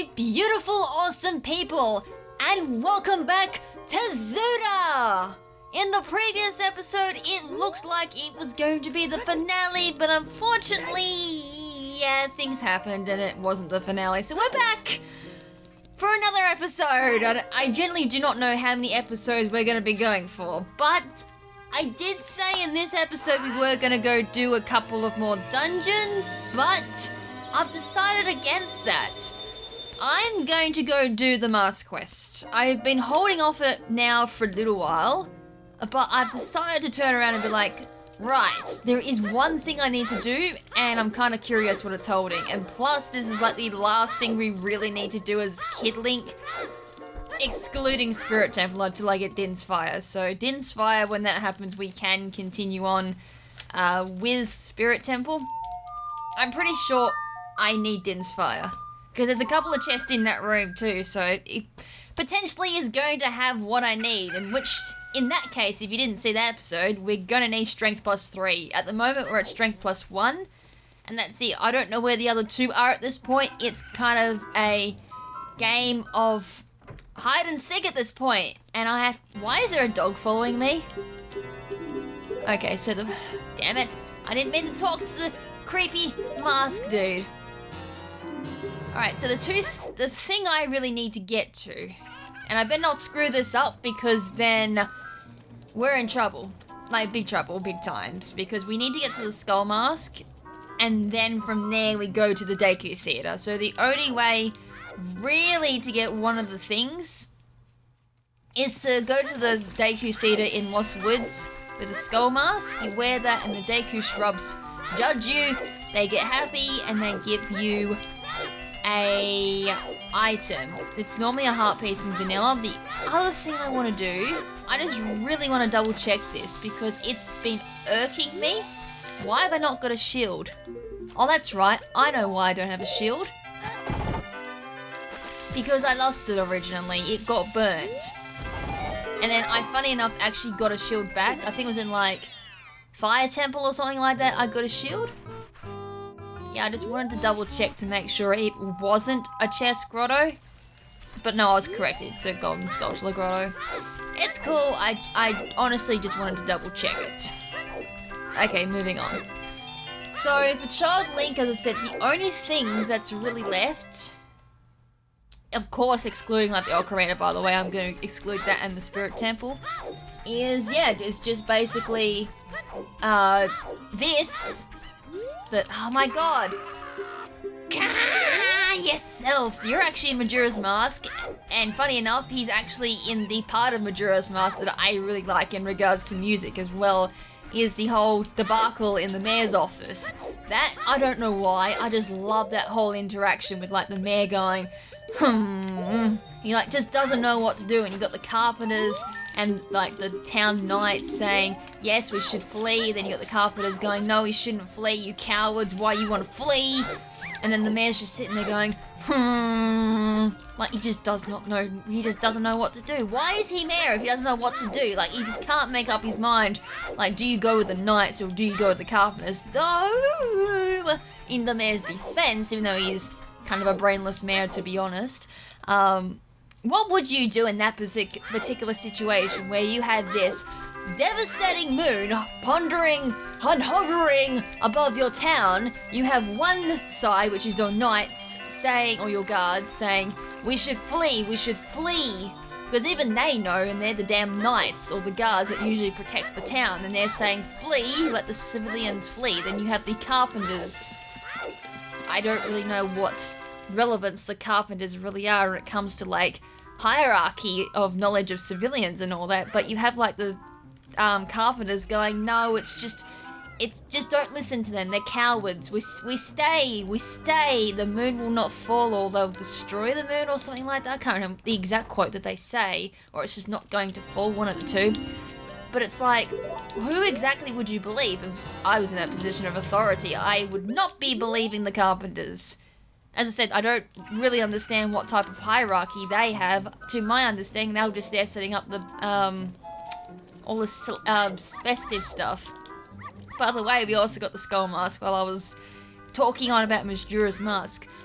you beautiful, awesome people, and welcome back to Zelda! In the previous episode, it looked like it was going to be the finale, but unfortunately, yeah, things happened and it wasn't the finale, so we're back for another episode. I generally do not know how many episodes we're going to be going for, but I did say in this episode we were going to go do a couple of more dungeons, but I've decided against that. I'm going to go do the mask quest. I've been holding off it now for a little while, but I've decided to turn around and be like, right, there is one thing I need to do, and I'm kind of curious what it's holding. And plus, this is like the last thing we really need to do as Kid Link, excluding Spirit Temple until I get Din's Fire. So Din's Fire, when that happens, we can continue on with Spirit Temple. I'm pretty sure I need Din's Fire, because there's a couple of chests in that room too, so it potentially is going to have what I need, and which, in that case, if you didn't see that episode, we're gonna need Strength plus 3. At the moment, we're at Strength plus 1, and that's it. I don't know where the other two are at this point. It's kind of a game of hide and seek at this point, and why is there a dog following me? Okay, so damn it, I didn't mean to talk to the creepy mask dude. Alright, so the thing I really need to get to, and I better not screw this up because then we're in trouble. Like, big trouble, big times, because we need to get to the Skull Mask, and then from there we go to the Deku Theater. So the only way really to get one of the things is to go to the Deku Theater in Lost Woods with the Skull Mask. You wear that and the Deku Shrubs judge you, they get happy, and they give you a item. It's normally a heart piece in vanilla. The other thing I want to do, I just really want to double check this because it's been irking me. Why have I not got a shield? Oh, that's right, I know why I don't have a shield. Because I lost it originally, it got burnt. And then I, funny enough, actually got a shield back. I think it was in like Fire Temple or something like that, I got a shield. Yeah, I just wanted to double check to make sure it wasn't a chest grotto. But no, I was correct, it's a golden sculptural grotto. It's cool, I honestly just wanted to double check it. Okay, moving on. So for Child Link, as I said, the only things that's really left, of course excluding like the Ocarina, by the way, I'm going to exclude that and the Spirit Temple, is, yeah, it's just basically this. Oh my god! Yourself! You're actually in Majora's Mask, and funny enough, he's actually in the part of Majora's Mask that I really like in regards to music as well, is the whole debacle in the mayor's office. That, I don't know why, I just love that whole interaction with like the mayor going, he like just doesn't know what to do, and you got the carpenters and like the town knights saying, yes, we should flee. Then you got the carpenters going, no, we shouldn't flee, you cowards, why you want to flee? And then the mayor's just sitting there going, like he just does not know, he just doesn't know what to do. Why is he mayor if he doesn't know what to do? Like, he just can't make up his mind. Like, do you go with the knights or do you go with the carpenters? Though, in the mayor's defense, even though he's kind of a brainless mayor, to be honest, what would you do in that particular situation where you had this devastating moon pondering and hovering above your town? You have one side, which is your knights saying, or your guards saying, we should flee, because even they know, and they're the damn knights or the guards that usually protect the town, and they're saying flee, let the civilians flee. Then you have the carpenters. I don't really know what relevance the carpenters really are when it comes to like hierarchy of knowledge of civilians and all that, but you have like the carpenters going, no, it's just don't listen to them, they're cowards, we stay, the moon will not fall, or they'll destroy the moon, or something like that. I can't remember the exact quote that they say, or it's just not going to fall, one of the two. But it's like, who exactly would you believe? If I was in that position of authority, I would not be believing the carpenters. As I said, I don't really understand what type of hierarchy they have. To my understanding, they were just there setting up the all this festive stuff. By the way, we also got the Skull Mask while I was talking on about Majora's Mask.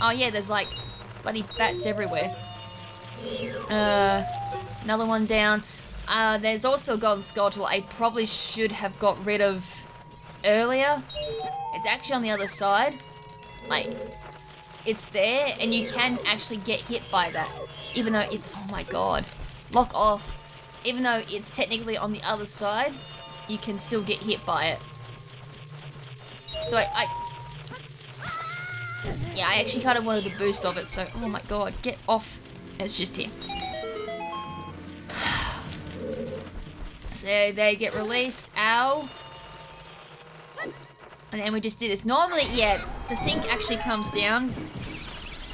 Oh yeah, there's like bloody bats everywhere. Another one down. There's also a golden skeleton I probably should have got rid of earlier. It's actually on the other side. Like, it's there, and you can actually get hit by that. Even though it's, oh my god, lock off. Even though it's technically on the other side, you can still get hit by it. So I actually kind of wanted the boost of it, so, oh my god, get off. It's just here. So they get released, ow. And then we just do this. Normally, yeah, the thing actually comes down,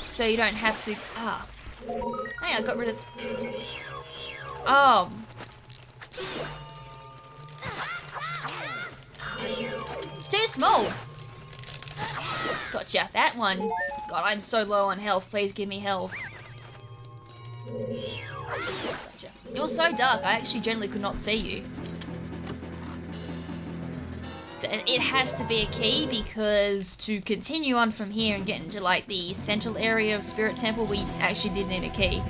so you don't have to, hey, I got rid of, oh. Too small. Gotcha, that one. God, I'm so low on health. Please give me health. Gotcha. You're so dark, I actually generally could not see you. It has to be a key because to continue on from here and get into like the central area of Spirit Temple, we actually did need a key.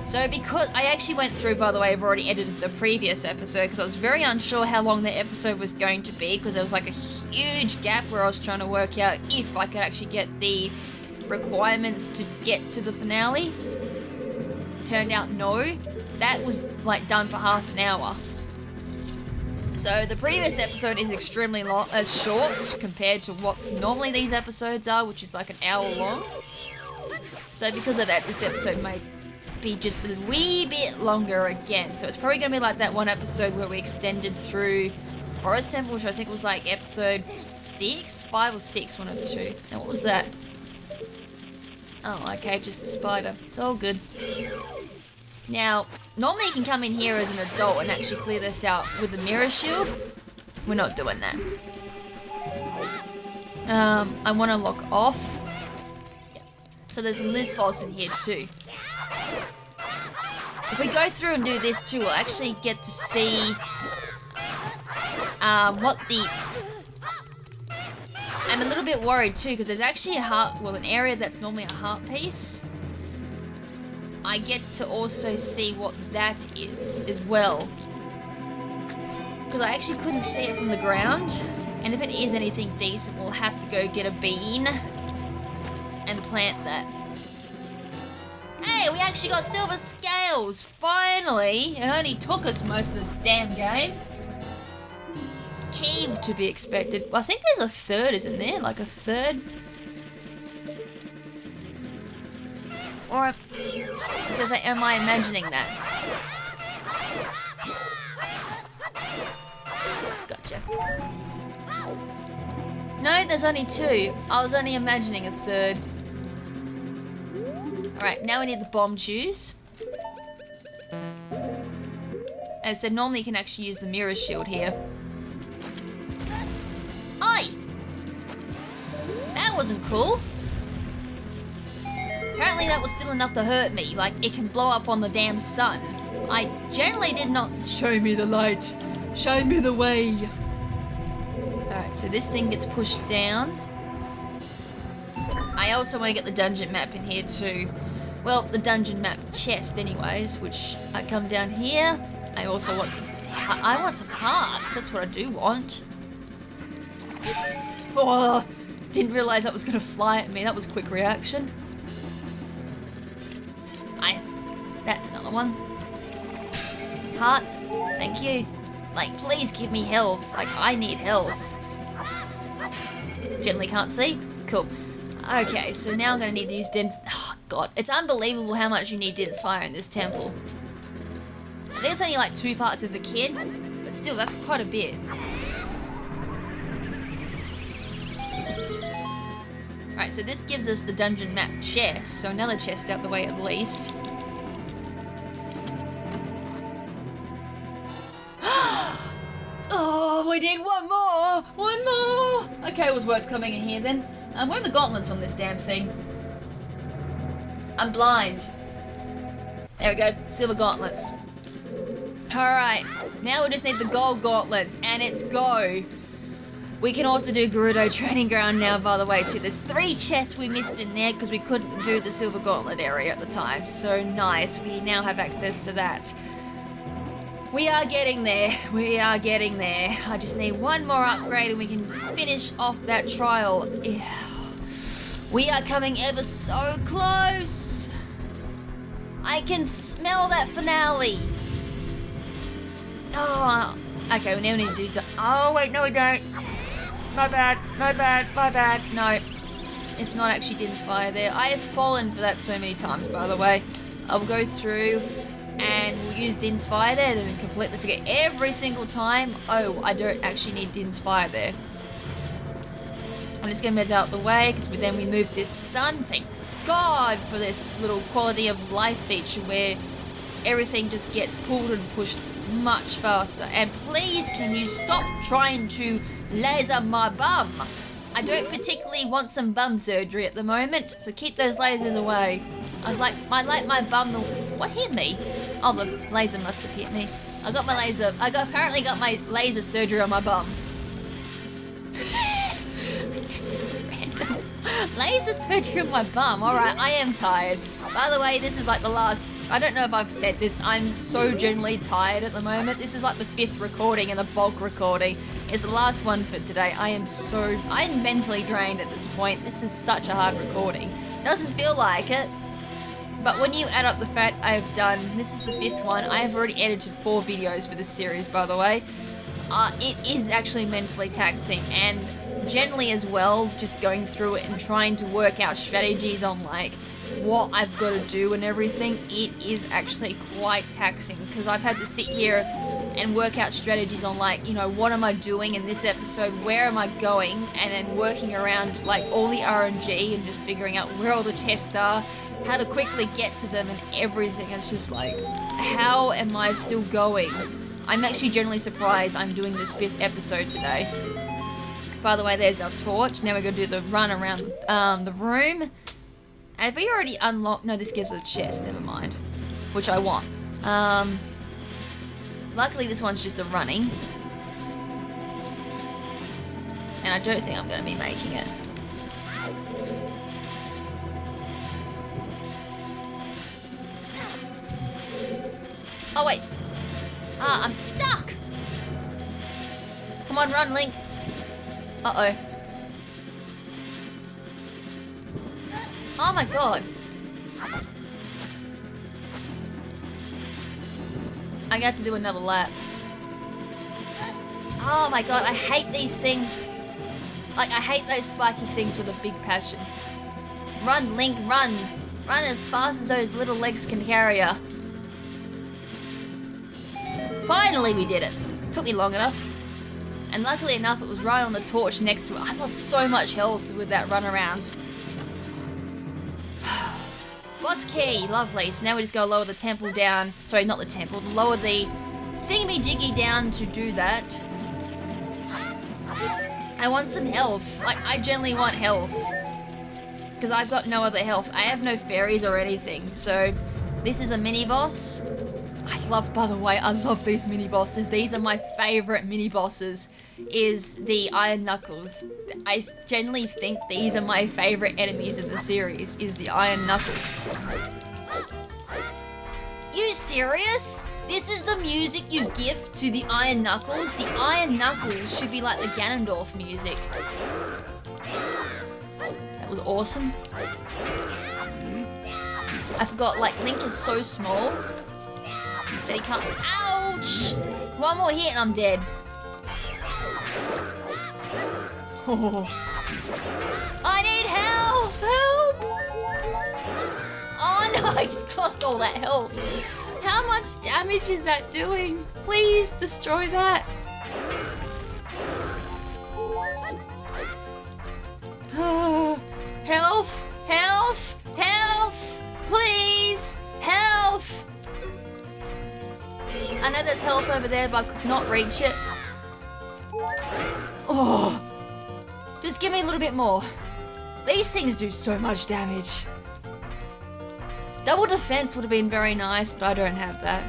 So because I actually went through, by the way, I've already edited the previous episode because I was very unsure how long the episode was going to be because there was like a huge gap where I was trying to work out if I could actually get the requirements to get to the finale. Turned out no. That was like done for half an hour. So the previous episode is extremely long, short compared to what normally these episodes are, which is like an hour long. So because of that, this episode may be just a wee bit longer again. So it's probably going to be like that one episode where we extended through Forest Temple, which I think was like episode 5 or 6, one of the two. Now what was that? Oh, okay, just a spider. It's all good. Now, normally you can come in here as an adult and actually clear this out with the mirror shield. We're not doing that. I want to lock off. Yeah. So there's some Lizfos in here too. If we go through and do this too, we'll actually get to see what the... I'm a little bit worried too because there's actually a heart, well, an area that's normally a heart piece. I get to also see what that is as well. Because I actually couldn't see it from the ground. And if it is anything decent, we'll have to go get a bean and plant that. Hey, we actually got silver scales! Finally! It only took us most of the damn game. Key to be expected. Well, I think there's a third, isn't there? Like a third? Or, so like, am I imagining that? Gotcha. No, there's only 2. I was only imagining a third. Alright, now we need the bomb juice. As I said, normally you can actually use the mirror shield here. Oi! That wasn't cool. Apparently that was still enough to hurt me, like it can blow up on the damn sun. I generally did not... Show me the light. Show me the way. Alright, so this thing gets pushed down. I also want to get the dungeon map in here too. Well, the dungeon map chest anyways, which I come down here. I also want some... I want some hearts, that's what I do want. Oh, didn't realise that was going to fly at me, that was a quick reaction. Nice. That's another one. Heart. Thank you. Like, please give me health. Like, I need health. Generally can't see. Cool. Okay, so now I'm going to need to use Oh, God. It's unbelievable how much you need Dense Fire in this temple. I think it's only like 2 parts as a kid, but still, that's quite a bit. Alright, so this gives us the dungeon map chest, so another chest out the way at least. Oh, we need one more! One more! Okay, it was worth coming in here then. Where are the gauntlets on this damn thing? I'm blind. There we go, silver gauntlets. Alright, now we just need the gold gauntlets, and it's go. We can also do Gerudo Training Ground now, by the way, too. There's 3 chests we missed in there because we couldn't do the Silver Gauntlet area at the time. So nice. We now have access to that. We are getting there. We are getting there. I just need one more upgrade and we can finish off that trial. We are coming ever so close. I can smell that finale. Oh, okay, we now need to do... Oh, wait, no we don't. My bad, my bad. No, it's not actually Din's Fire there. I have fallen for that so many times, by the way. I'll go through and we'll use Din's Fire there and completely forget every single time. Oh, I don't actually need Din's Fire there. I'm just going to move that out the way because then we move this sun. Thank God for this little quality of life feature where everything just gets pulled and pushed much faster. And please, can you stop trying to laser my bum? I don't particularly want some bum surgery at the moment, so keep those lasers away. I like my bum. What hit me? Oh, the laser must have hit me. I got my laser. Apparently got my laser surgery on my bum. So random. Laser surgery on my bum. Alright, I am tired. By the way, this is like the last... I don't know if I've said this. I'm so generally tired at the moment. This is like the 5th recording and the bulk recording. It's the last one for today. I'm mentally drained at this point. This is such a hard recording. Doesn't feel like it. But when you add up the fact I've done... This is the 5th one. I have already edited 4 videos for this series, by the way. It is actually mentally taxing. And generally as well, just going through it and trying to work out strategies on like what I've got to do and everything, it is actually quite taxing because I've had to sit here and work out strategies on like, you know, what am I doing in this episode, where am I going, and then working around like all the RNG and just figuring out where all the chests are, how to quickly get to them and everything. It's just like, how am I still going? I'm actually generally surprised I'm doing this 5th episode today. By the way, there's our torch. Now we're going to do the run around the room. Have we already unlocked... No, this gives us a chest. Never mind. Which I want. Luckily, this one's just a running. And I don't think I'm going to be making it. Oh, wait. I'm stuck. Come on, run, Link. Uh-oh. Oh my god. I got to do another lap. Oh my god, I hate these things. Like, I hate those spiky things with a big passion. Run, Link, run. Run as fast as those little legs can carry ya. Finally we did it. Took me long enough. And luckily enough, it was right on the torch next to it. I lost so much health with that run around. Boss key, lovely. So now we just gotta lower the temple down. Sorry, not the temple. Lower the thingy-majiggy down to do that. I want some health. Like, I generally want health. Because I've got no other health. I have no fairies or anything. So, this is a mini-boss. By the way, I love these mini-bosses. These are my favourite mini-bosses. Is the Iron Knuckles. I generally think these are my favourite enemies in the series, is the Iron Knuckle. You serious? This is the music you give to the Iron Knuckles? The Iron Knuckles should be like the Ganondorf music. That was awesome. I forgot, like, Link is so small that he can't... Ouch! One more hit and I'm dead. Oh. I need health! Help! Oh no, I just lost all that health. How much damage is that doing? Please destroy that. Health! Health! Health! Please! Health! I know there's health over there, but I could not reach it. Oh! Just give me a little bit more. These things do so much damage. Double defense would have been very nice, but I don't have that.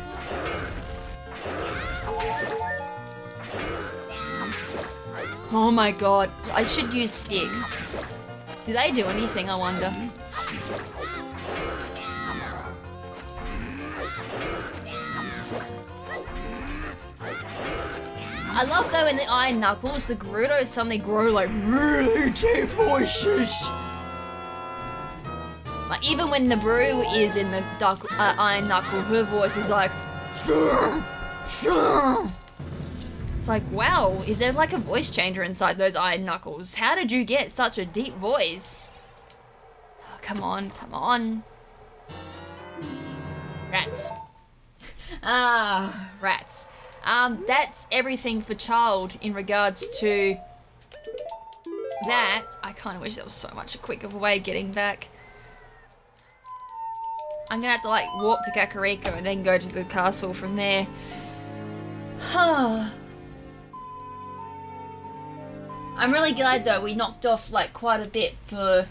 Oh my god, I should use sticks. Do they do anything, I wonder? I love though in the Iron Knuckles, the Gerudos suddenly grow like really deep voices. Like even when the Brew is in the Iron Knuckle, her voice is like, Stir, stir. It's like, wow, is there like a voice changer inside those Iron Knuckles? How did you get such a deep voice? Oh, come on, come on. Rats. Rats. That's everything for child in regards to that. I kind of wish there was so much quicker of a way of getting back. I'm gonna have to like walk to Kakariko and then go to the castle from there. I'm really glad though we knocked off like quite a bit for...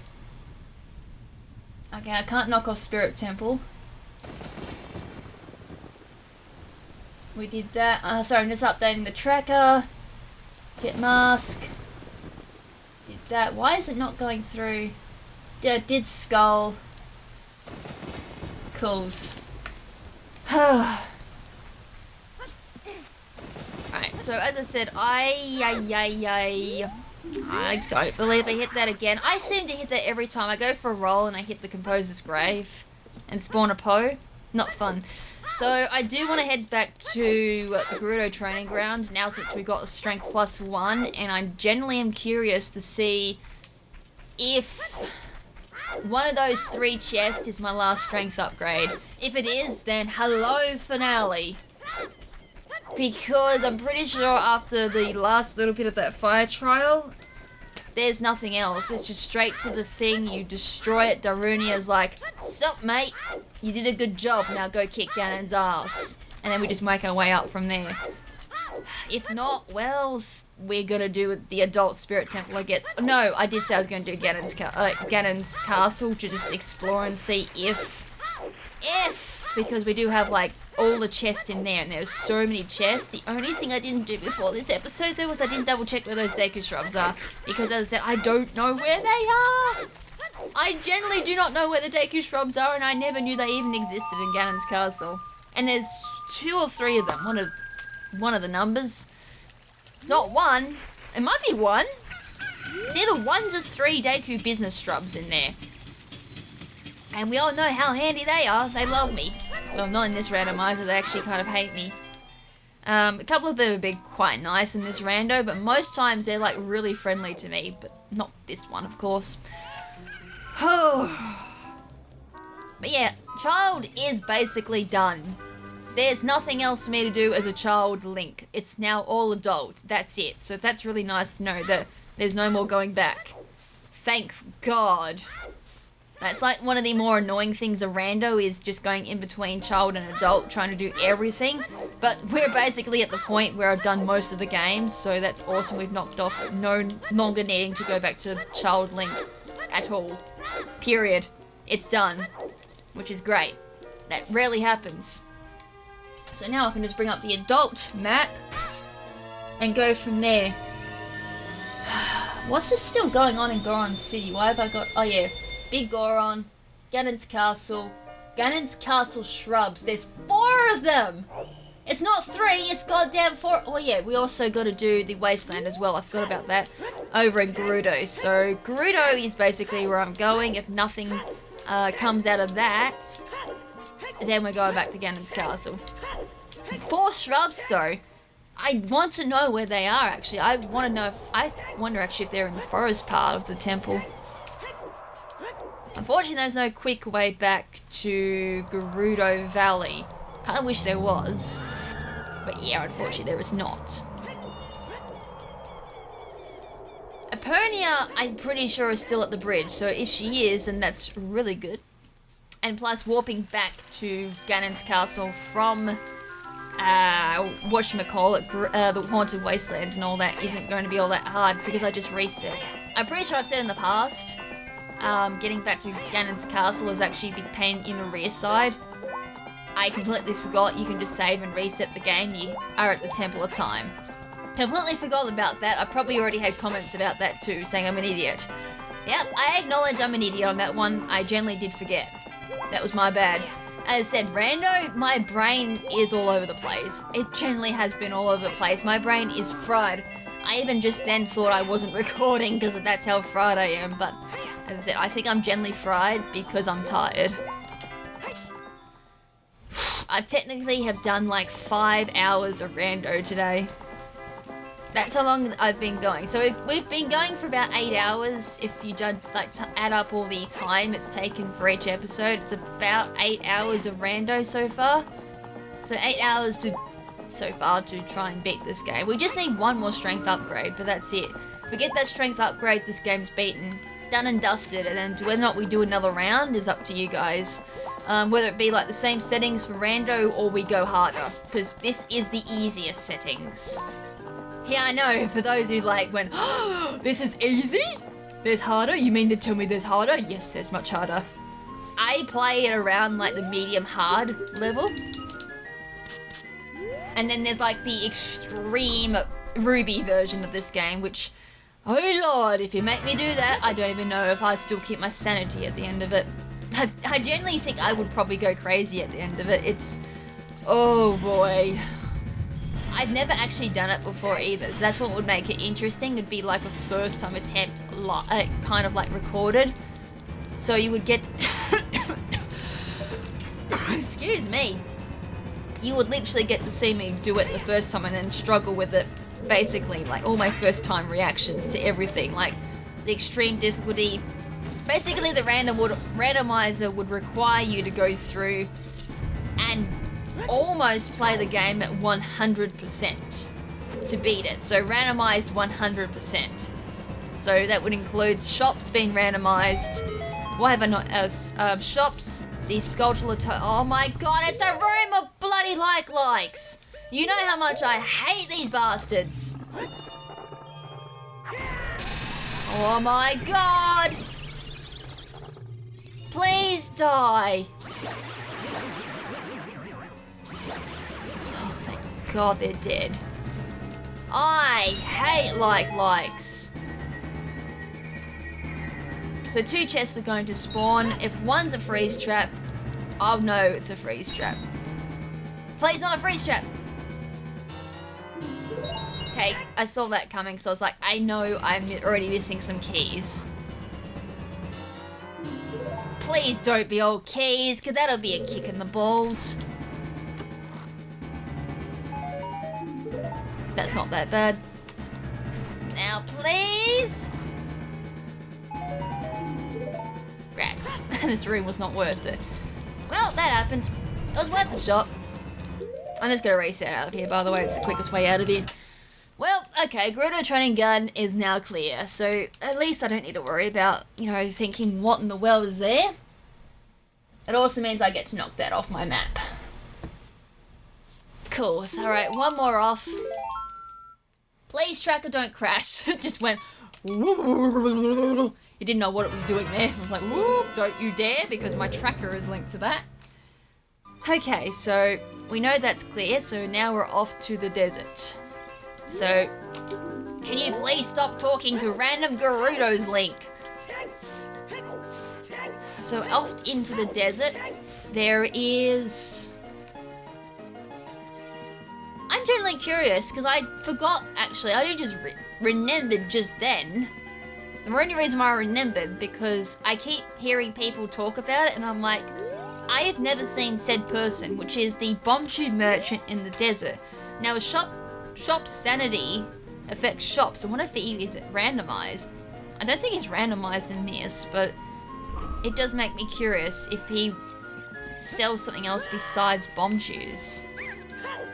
Okay, I can't knock off Spirit Temple. We did that. Sorry, I'm just updating the tracker. Get mask. Did that. Why is it not going through? Yeah, did skull. Cools. Alright, so as I said, I don't believe I hit that again. I seem to hit that every time. I go for a roll and I hit the Composer's Grave and spawn a Poe. Not fun. So I do want to head back to the Gerudo training ground now since we got the strength +1, and I generally am curious to see if one of those 3 chests is my last strength upgrade. If it is, then hello finale. Because I'm pretty sure after the last little bit of that fire trial, there's nothing else. It's just straight to the thing, you destroy it. Darunia's like, sup mate, you did a good job, now go kick Ganon's ass. And then we just make our way up from there. If not, well, we're gonna do the adult Spirit Temple. No, I did say I was gonna do Ganon's castle to just explore and see if, because we do have like all the chests in there, and there's so many chests. The only thing I didn't do before this episode though was I didn't double check where those Deku shrubs are, because as I said, I don't know where they are. I generally do not know where the Deku shrubs are, and I never knew they even existed in Ganon's castle. And there's 2 or 3 of them, one of the numbers. It's not 1, it might be 1. It's either 1 to 3 Deku business shrubs in there. And we all know how handy they are. They love me. Well, not in this randomizer, they actually kind of hate me. A couple of them have been quite nice in this rando, but most times they're like really friendly to me, but not this one, of course. But yeah, child is basically done. There's nothing else for me to do as a child Link. It's now all adult. That's it. So that's really nice to know that there's no more going back. Thank God. That's like one of the more annoying things of rando, is just going in between child and adult, trying to do everything. But we're basically at the point where I've done most of the games, so that's awesome. We've knocked off no longer needing to go back to child Link at all. Period. It's done. Which is great. That rarely happens. So now I can just bring up the adult map and go from there. What's this still going on in Goron City? Why have I got... Oh yeah. Big Goron, Ganon's castle shrubs. There's 4 of them! It's not 3, it's goddamn 4. Oh yeah, we also got to do the Wasteland as well. I forgot about that. Over in Gerudo. So Gerudo is basically where I'm going. If nothing comes out of that, then we're going back to Ganon's castle. 4 shrubs though. I want to know where they are actually. I wonder actually if they're in the forest part of the temple. Unfortunately, there's no quick way back to Gerudo Valley. Kind of wish there was. But yeah, unfortunately there is not. Eponia, I'm pretty sure, is still at the bridge. So if she is, then that's really good. And plus, warping back to Ganon's castle from... whatchamacallit, the Haunted Wastelands and all that isn't going to be all that hard because I just reset. I'm pretty sure I've said in the past, getting back to Ganon's castle is actually a big pain in the rear side. I completely forgot you can just save and reset the game. You are at the Temple of Time. Completely forgot about that. I probably already had comments about that too, saying I'm an idiot. Yep, I acknowledge I'm an idiot on that one. I generally did forget. That was my bad. As I said, rando, my brain is all over the place. It generally has been all over the place. My brain is fried. I even just then thought I wasn't recording because that's how fried I am, but as I said, I think I'm generally fried because I'm tired. I technically have done like 5 hours of rando today. That's how long I've been going. So we've been going for about 8 hours. If you judge, like, to add up all the time it's taken for each episode, it's about 8 hours of rando so far. So 8 hours so far to try and beat this game. We just need one more strength upgrade, but that's it. If we get that strength upgrade, this game's beaten. Done and dusted, and then whether or not we do another round is up to you guys. Whether it be like the same settings for rando or we go harder, because this is the easiest settings. Yeah, I know, for those who like went, oh, this is easy? There's harder? You mean to tell me there's harder? Yes, there's much harder. I play it around like the medium hard level. And then there's like the extreme Ruby version of this game, which, oh lord, if you make me do that, I don't even know if I'd still keep my sanity at the end of it. I generally think I would probably go crazy at the end of it. It's, oh boy. I've never actually done it before either, so that's what would make it interesting. It'd be like a first time attempt, kind of like recorded. So you would get, excuse me, you would literally get to see me do it the first time and then struggle with it. Basically, like all my first time reactions to everything, like the extreme difficulty. Basically the randomizer would require you to go through and almost play the game at 100% to beat it. So randomized 100%. So that would include shops being randomized. Why have I not else? Shops, the Skulltula. Oh my god, it's a room of bloody likes. You know how much I hate these bastards. Oh my god. Please die. Oh, thank God they're dead. I hate likes. So 2 chests are going to spawn. If one's a freeze trap, I'll know it's a freeze trap. Please, not a freeze trap. Okay, I saw that coming, so I was like, I know I'm already missing some keys. Please don't be old keys, because that'll be a kick in the balls. That's not that bad. Now, please. Rats. This room was not worth it. Well, that happened. It was worth the shot. I'm just going to reset out of here, by the way. It's the quickest way out of here. Well, okay, Gerudo training gun is now clear, so at least I don't need to worry about, you know, thinking what in the world is there. It also means I get to knock that off my map. Cool, so alright, one more off. Please, tracker, don't crash. It just went, you didn't know what it was doing there. I was like, whoop, don't you dare, because my tracker is linked to that. Okay, so we know that's clear, so now we're off to the desert. So, can you please stop talking to random Gerudo's link? So off into the desert, there is... I'm generally curious, because I forgot, actually, I did just remembered just then. The only reason why I remembered, because I keep hearing people talk about it, and I'm like, I have never seen said person, which is the bomb tube merchant in the desert. Now, a shop's sanity affects shops. I wonder if he is randomized. I don't think he's randomized in this, but it does make me curious if he sells something else besides bomb shoes.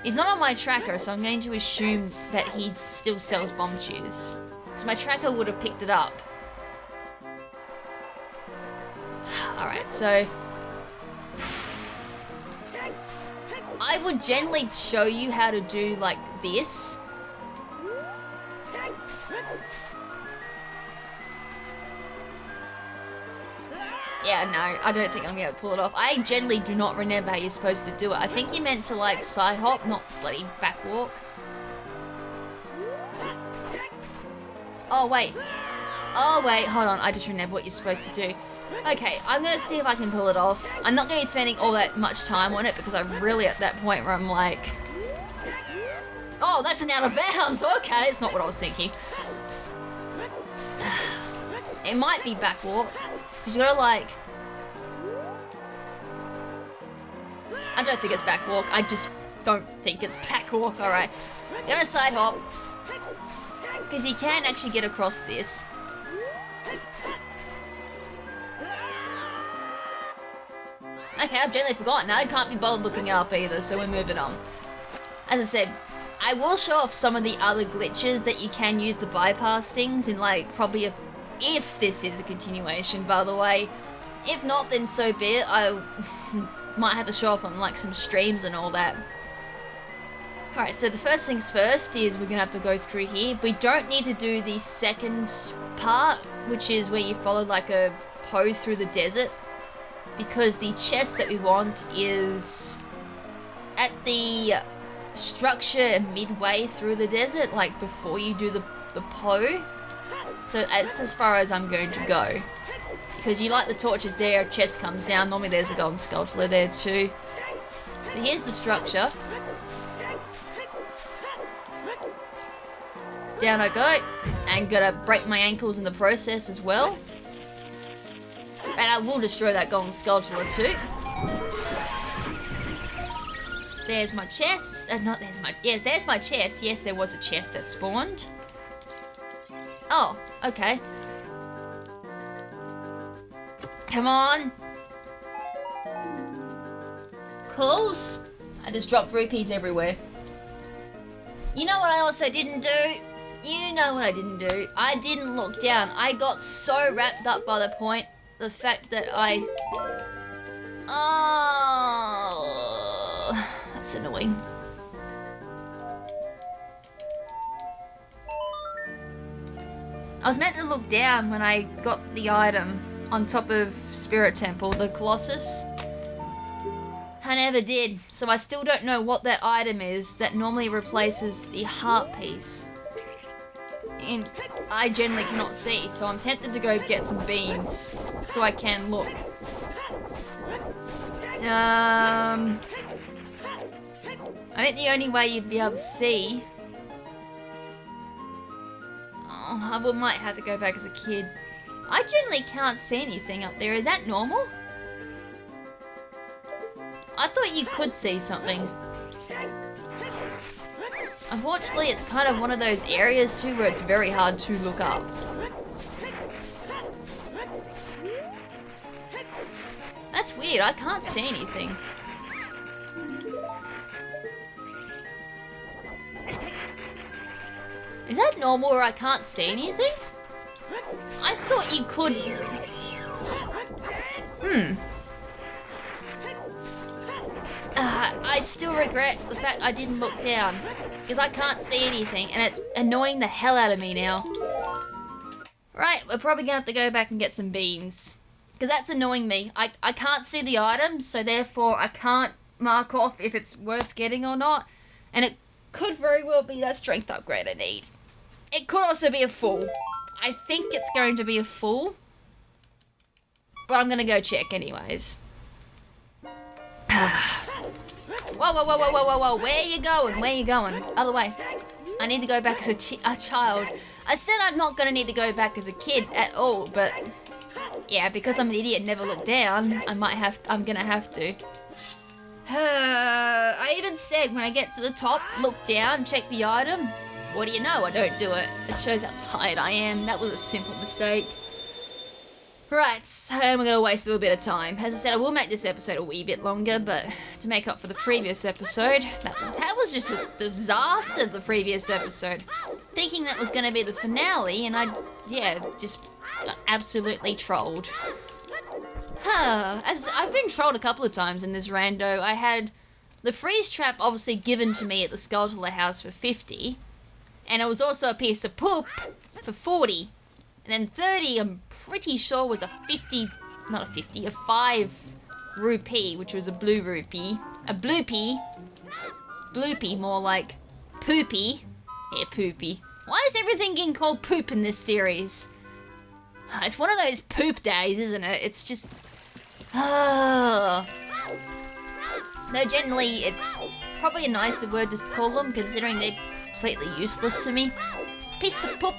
He's not on my tracker, so I'm going to assume that he still sells bomb shoes, because my tracker would have picked it up. Alright, so I would generally show you how to do like this. Yeah, no, I don't think I'm gonna pull it off. I generally do not remember how you're supposed to do it. I think you meant to like side hop, not bloody back walk. Oh, wait. Oh, wait, hold on. I just remember what you're supposed to do. Okay, I'm going to see if I can pull it off. I'm not going to be spending all that much time on it because I'm really at that point where I'm like... Oh, that's an out of bounds. Okay, it's not what I was thinking. It might be back walk because you got to like... I don't think it's back walk. I just don't think it's back walk. All right. I'm going to side hop because you can actually get across this. Okay, I've generally forgotten. I can't be bothered looking it up either, so we're moving on. As I said, I will show off some of the other glitches that you can use to bypass things in like probably if this is a continuation, by the way. If not, then so be it. I might have to show off on like some streams and all that. Alright, so the first things first is we're gonna have to go through here. We don't need to do the second part, which is where you follow like a pose through the desert. Because the chest that we want is at the structure midway through the desert, like before you do the Poe. So that's as far as I'm going to go. Because you light the torches there, a chest comes down, normally there's a golden sculpture there too. So here's the structure. Down I go, and gotta break my ankles in the process as well. And I will destroy that golden sculpture too. There's my chest. Yes, there's my chest. Yes, there was a chest that spawned. Oh, okay. Come on. Close. I just dropped rupees everywhere. You know what I also didn't do? You know what I didn't do? I didn't look down. I got so wrapped up by the fact that I... Oh, that's annoying. I was meant to look down when I got the item on top of Spirit Temple, the Colossus. I never did, so I still don't know what that item is that normally replaces the heart piece. And I generally cannot see, so I'm tempted to go get some beans so I can look. I think the only way you'd be able to see... Oh, I might have to go back as a kid. I generally can't see anything up there. Is that normal? I thought you could see something. Unfortunately, it's kind of one of those areas too where it's very hard to look up. That's weird, I can't see anything. Is that normal where I can't see anything? I thought you could... I still regret the fact I didn't look down. Because I can't see anything and it's annoying the hell out of me now. Right, we're probably gonna have to go back and get some beans. Because that's annoying me. I can't see the items, so therefore I can't mark off if it's worth getting or not. And it could very well be that strength upgrade I need. It could also be a full. I think it's going to be a full. But I'm gonna go check anyways. Whoa, whoa, whoa, whoa, whoa, whoa, whoa, where are you going? Where are you going? Other way. I need to go back as a child. I said I'm not going to need to go back as a kid at all, but yeah, because I'm an idiot and never look down, I'm going to have to. I even said when I get to the top, look down, check the item. What do you know? I don't do it. It shows how tired I am. That was a simple mistake. Right, so we're going to waste a little bit of time. As I said, I will make this episode a wee bit longer, but to make up for the previous episode, that was just a disaster, the previous episode. Thinking that was going to be the finale, and just got absolutely trolled. As I've been trolled a couple of times in this rando. I had the freeze trap obviously given to me at the Skulltula house for 50, and it was also a piece of poop for 40. And then 30, I'm pretty sure was a 5 rupee, which was a blue rupee. A bloopy. Bloopy, more like poopy. Yeah, poopy. Why is everything getting called poop in this series? It's one of those poop days, isn't it? It's just... Though generally, it's probably a nicer word to call them, considering they're completely useless to me. Piece of poop.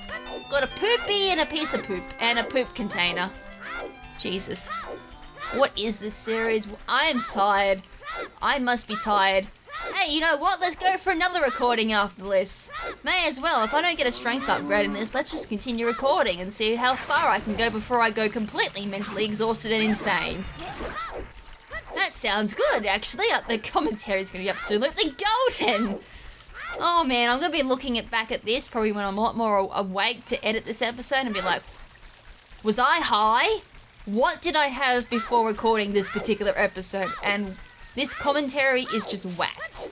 Got a poopy and a piece of poop. And a poop container. Jesus. What is this series? I am tired. I must be tired. Hey, you know what? Let's go for another recording after this. May as well. If I don't get a strength upgrade in this, let's just continue recording and see how far I can go before I go completely mentally exhausted and insane. That sounds good, actually. The commentary is going to be absolutely golden. Oh man, I'm going to be looking back at this probably when I'm a lot more awake to edit this episode and be like, was I high? What did I have before recording this particular episode? And this commentary is just whacked.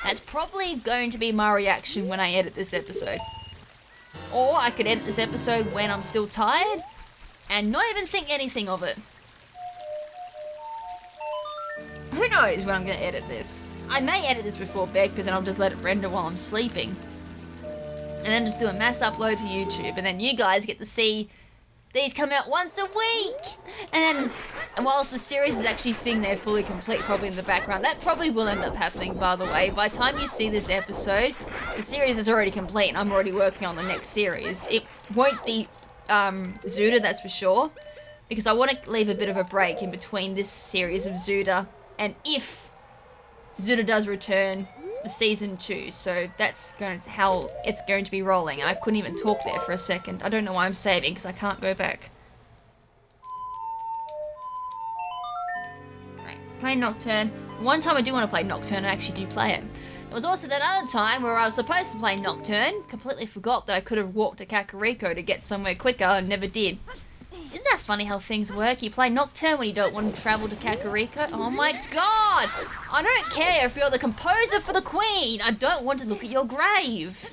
That's probably going to be my reaction when I edit this episode. Or I could edit this episode when I'm still tired and not even think anything of it. Who knows when I'm going to edit this? I may edit this before bed because then I'll just let it render while I'm sleeping. And then just do a mass upload to YouTube. And then you guys get to see these come out once a week. And whilst the series is actually sitting there fully complete probably in the background, that probably will end up happening, by the way. By the time you see this episode, the series is already complete and I'm already working on the next series. It won't be Zelda, that's for sure. Because I want to leave a bit of a break in between this series of Zelda and if Zelda does return, the season 2, so that's how it's going to be rolling. And I couldn't even talk there for a second. I don't know why I'm saving because I can't go back. Right, playing Nocturne. One time I do want to play Nocturne, I actually do play it. There was also that other time where I was supposed to play Nocturne, completely forgot that I could have walked to Kakariko to get somewhere quicker and never did. Isn't that funny how things work? You play Nocturne when you don't want to travel to Kakariko. Oh my god! I don't care if you're the composer for the Queen. I don't want to look at your grave.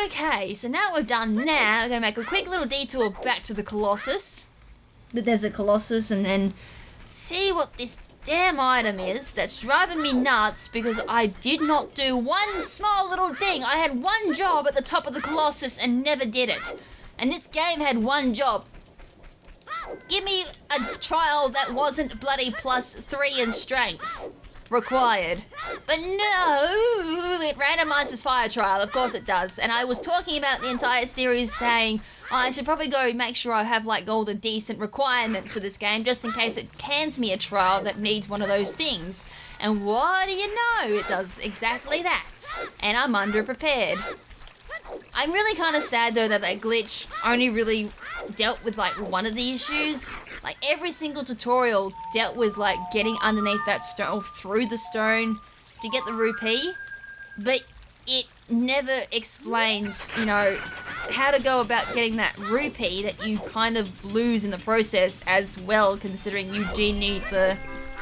Okay, so now we're done now, we're going to make a quick little detour back to the Colossus. The Desert Colossus, and then see what this damn item is that's driving me nuts because I did not do one small little thing. I had one job at the top of the Colossus and never did it. And this game had one job. Give me a trial that wasn't bloody +3 in strength required. But no, it randomizes fire trial, of course it does. And I was talking about the entire series saying, oh, I should probably go make sure I have like all the decent requirements for this game just in case it hands me a trial that needs one of those things. And what do you know? It does exactly that. And I'm underprepared. I'm really kind of sad though that glitch only really dealt with like one of the issues. Like every single tutorial dealt with like getting underneath that stone or through the stone to get the rupee, but it never explains, you know, how to go about getting that rupee that you kind of lose in the process as well, considering you do need the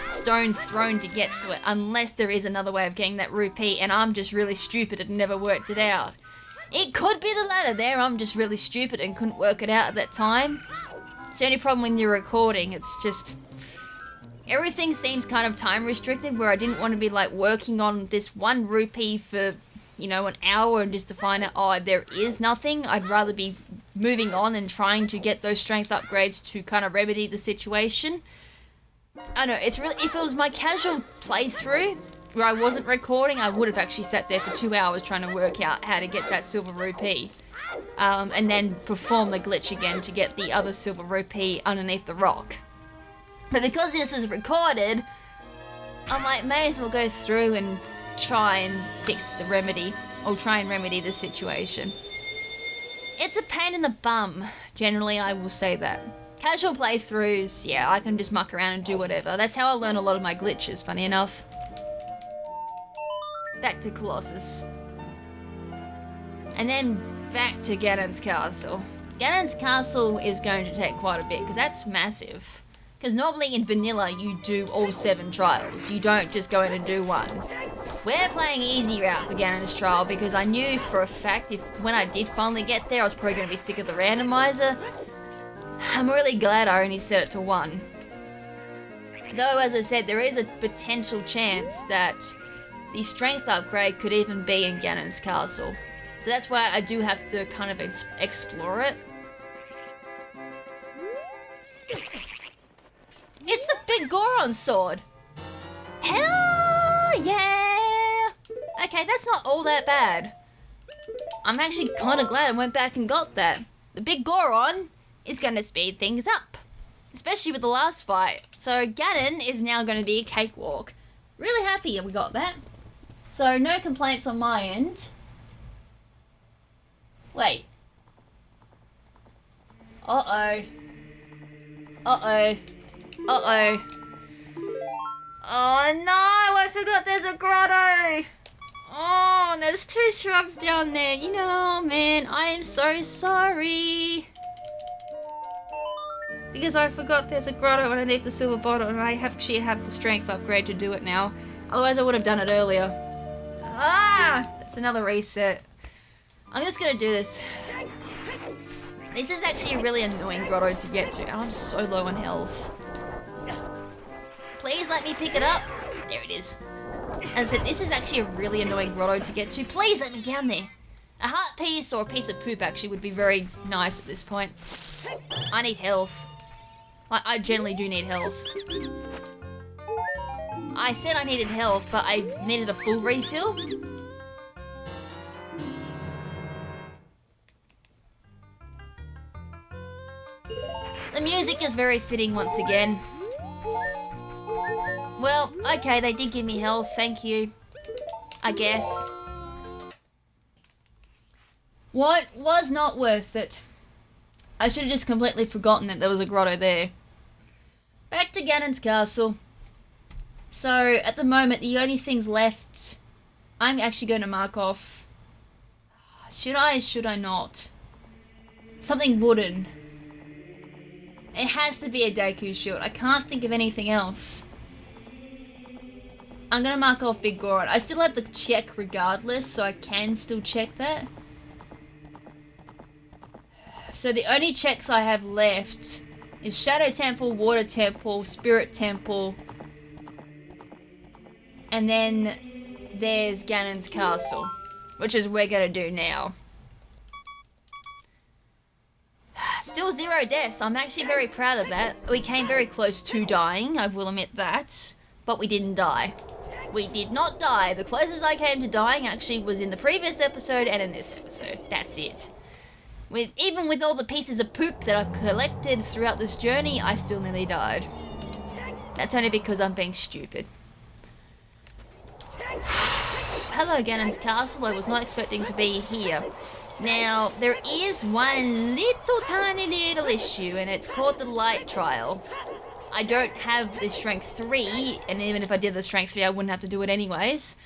stone thrown to get to it, unless there is another way of getting that rupee, and I'm just really stupid and never worked it out. It could be the latter there, I'm just really stupid and couldn't work it out at that time. It's the only problem when you're recording, it's just... everything seems kind of time restricted where I didn't want to be like working on this one rupee for, you know, an hour and just to find out, oh, there is nothing. I'd rather be moving on and trying to get those strength upgrades to kind of remedy the situation. I don't know, it's really, if it was my casual playthrough where I wasn't recording, I would have actually sat there for 2 hours trying to work out how to get that silver rupee. And then perform the glitch again to get the other silver rupee underneath the rock. But because this is recorded, I'm like, may as well go through and try and fix the remedy, or try and remedy the situation. It's a pain in the bum, generally I will say that. Casual playthroughs, yeah, I can just muck around and do whatever. That's how I learn a lot of my glitches, funny enough. Back to Colossus. And then back to Ganon's Castle. Ganon's Castle is going to take quite a bit, because that's massive. Because normally in vanilla you do all 7 trials, you don't just go in and do one. We're playing easy route for Ganon's trial because I knew for a fact when I did finally get there I was probably going to be sick of the randomizer. I'm really glad I only set it to 1. Though as I said, there is a potential chance that the strength upgrade could even be in Ganon's castle. So that's why I do have to kind of explore it. It's the big Goron sword! Hell yeah! Okay, that's not all that bad. I'm actually kind of glad I went back and got that. The big Goron is going to speed things up, especially with the last fight. So Ganon is now going to be a cakewalk. Really happy we got that. So no complaints on my end. Wait. Uh-oh. Uh-oh. Uh-oh. Oh no, I forgot there's a grotto. Oh, and there's 2 shrubs down there. You know, man, I am so sorry. Because I forgot there's a grotto underneath the silver bottle and I actually have the strength upgrade to do it now. Otherwise I would have done it earlier. Ah, that's another reset. I'm just gonna do this. This is actually a really annoying grotto to get to and I'm so low on health. Please let me pick it up. There it is. As I said, this is actually a really annoying grotto to get to. Please let me down there. A heart piece or a piece of poop actually would be very nice at this point. I need health. I generally do need health. I said I needed health, but I needed a full refill. The music is very fitting once again. Well, okay, they did give me health, thank you. I guess. What was not worth it? I should have just completely forgotten that there was a grotto there. Back to Ganon's castle. So, at the moment, the only things left, I'm actually going to mark off. Should I not? Something wooden. It has to be a Deku shield. I can't think of anything else. I'm going to mark off Big Goron. I still have the check regardless, so I can still check that. So the only checks I have left is Shadow Temple, Water Temple, Spirit Temple, and then there's Ganon's Castle, which is we're going to do now. Still 0 deaths. I'm actually very proud of that. We came very close to dying, I will admit that, but we didn't die. We did not die. The closest I came to dying actually was in the previous episode and in this episode. That's it. Even with all the pieces of poop that I've collected throughout this journey, I still nearly died. That's only because I'm being stupid. Hello, Ganon's Castle. I was not expecting to be here. Now, there is one little tiny little issue, and it's called the light trial. I don't have the strength 3, and even if I did the strength 3, I wouldn't have to do it anyways.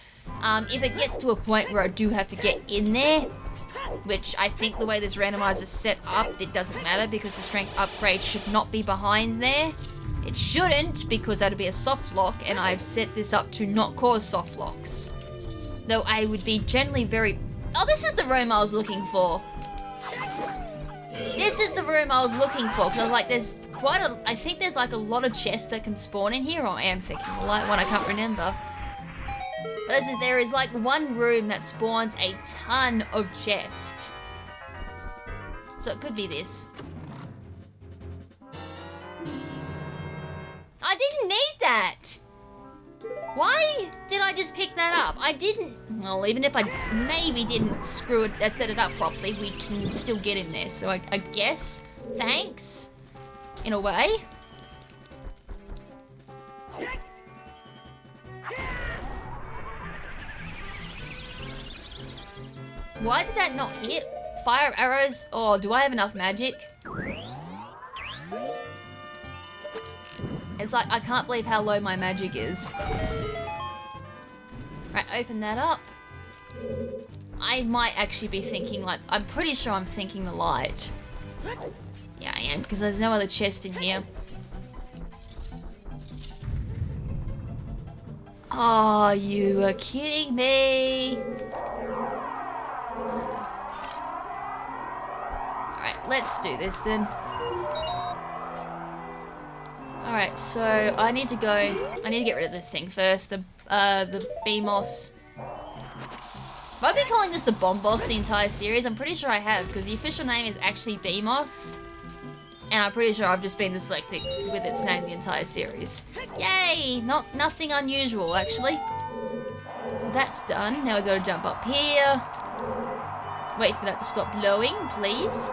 If it gets to a point where I do have to get in there, which I think the way this randomizer is set up, it doesn't matter because the strength upgrade should not be behind there. It shouldn't because that'd be a soft lock, and I've set this up to not cause soft locks. Though I would be generally very... Oh, this is the room I was looking for. This is the room I was looking for, because I was like, there's quite a... I think there's like a lot of chests that can spawn in here, or I am thinking the light one, I can't remember. But this is, there is like one room that spawns a ton of chests. So it could be this. I didn't need that! Why did I just pick that up? I didn't... Well, even if I maybe didn't screw it, set it up properly, we can still get in there. So I guess, thanks, in a way. Why did that not hit? Fire arrows? Oh, do I have enough magic? It's like, I can't believe how low my magic is. Right, open that up. I might actually be thinking like, I'm pretty sure I'm thinking the light. Yeah, I am, because there's no other chest in here. Oh, you are kidding me. Alright, let's do this then. Alright, so I need to get rid of this thing first, the BMOS. Have I been calling this the Bomb Boss the entire series? I'm pretty sure I have, because the official name is actually BMOS. And I'm pretty sure I've just been dyslexic with its name the entire series. Yay! Nothing unusual, actually. So that's done. Now we gotta jump up here. Wait for that to stop blowing, please.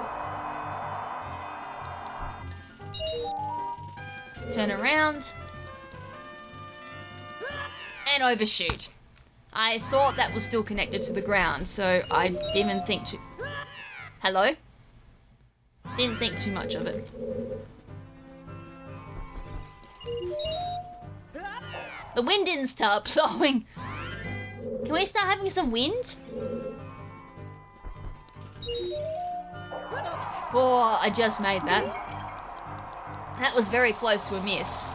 Turn around. And overshoot. I thought that was still connected to the ground, so I didn't think to... Hello? Didn't think too much of it. The wind didn't start blowing. Can we start having some wind? Oh, I just made that. That was very close to a miss.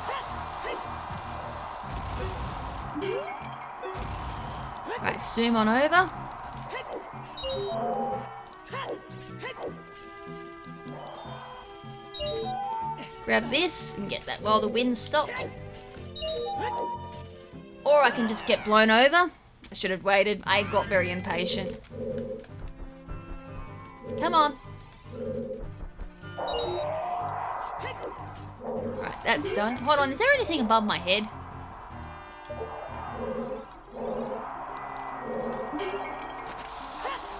Right, zoom on over. Grab this and get that while the wind stopped. Or I can just get blown over. I should have waited. I got very impatient. Come on. Right, that's done. Hold on, is there anything above my head?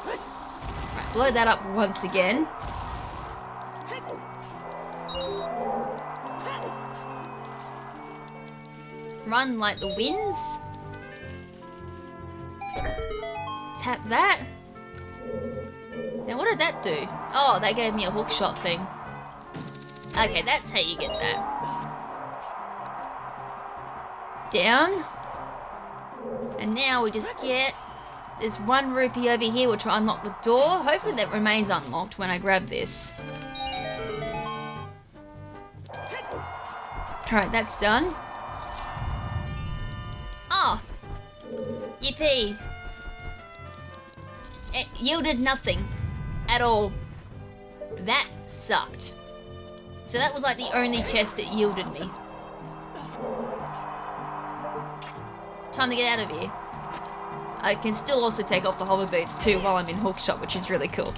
Right, blow that up once again. Run like the winds. Tap that. Now what did that do? Oh, that gave me a hook shot thing. Okay, that's how you get that. Down. And now we just get this 1 rupee over here, which will unlock the door. Hopefully that remains unlocked when I grab this. Alright, that's done. Oh! Yippee! It yielded nothing. At all. That sucked. So that was like the only chest that yielded me. Time to get out of here. I can still also take off the hover boots too while I'm in hookshot, which is really cool.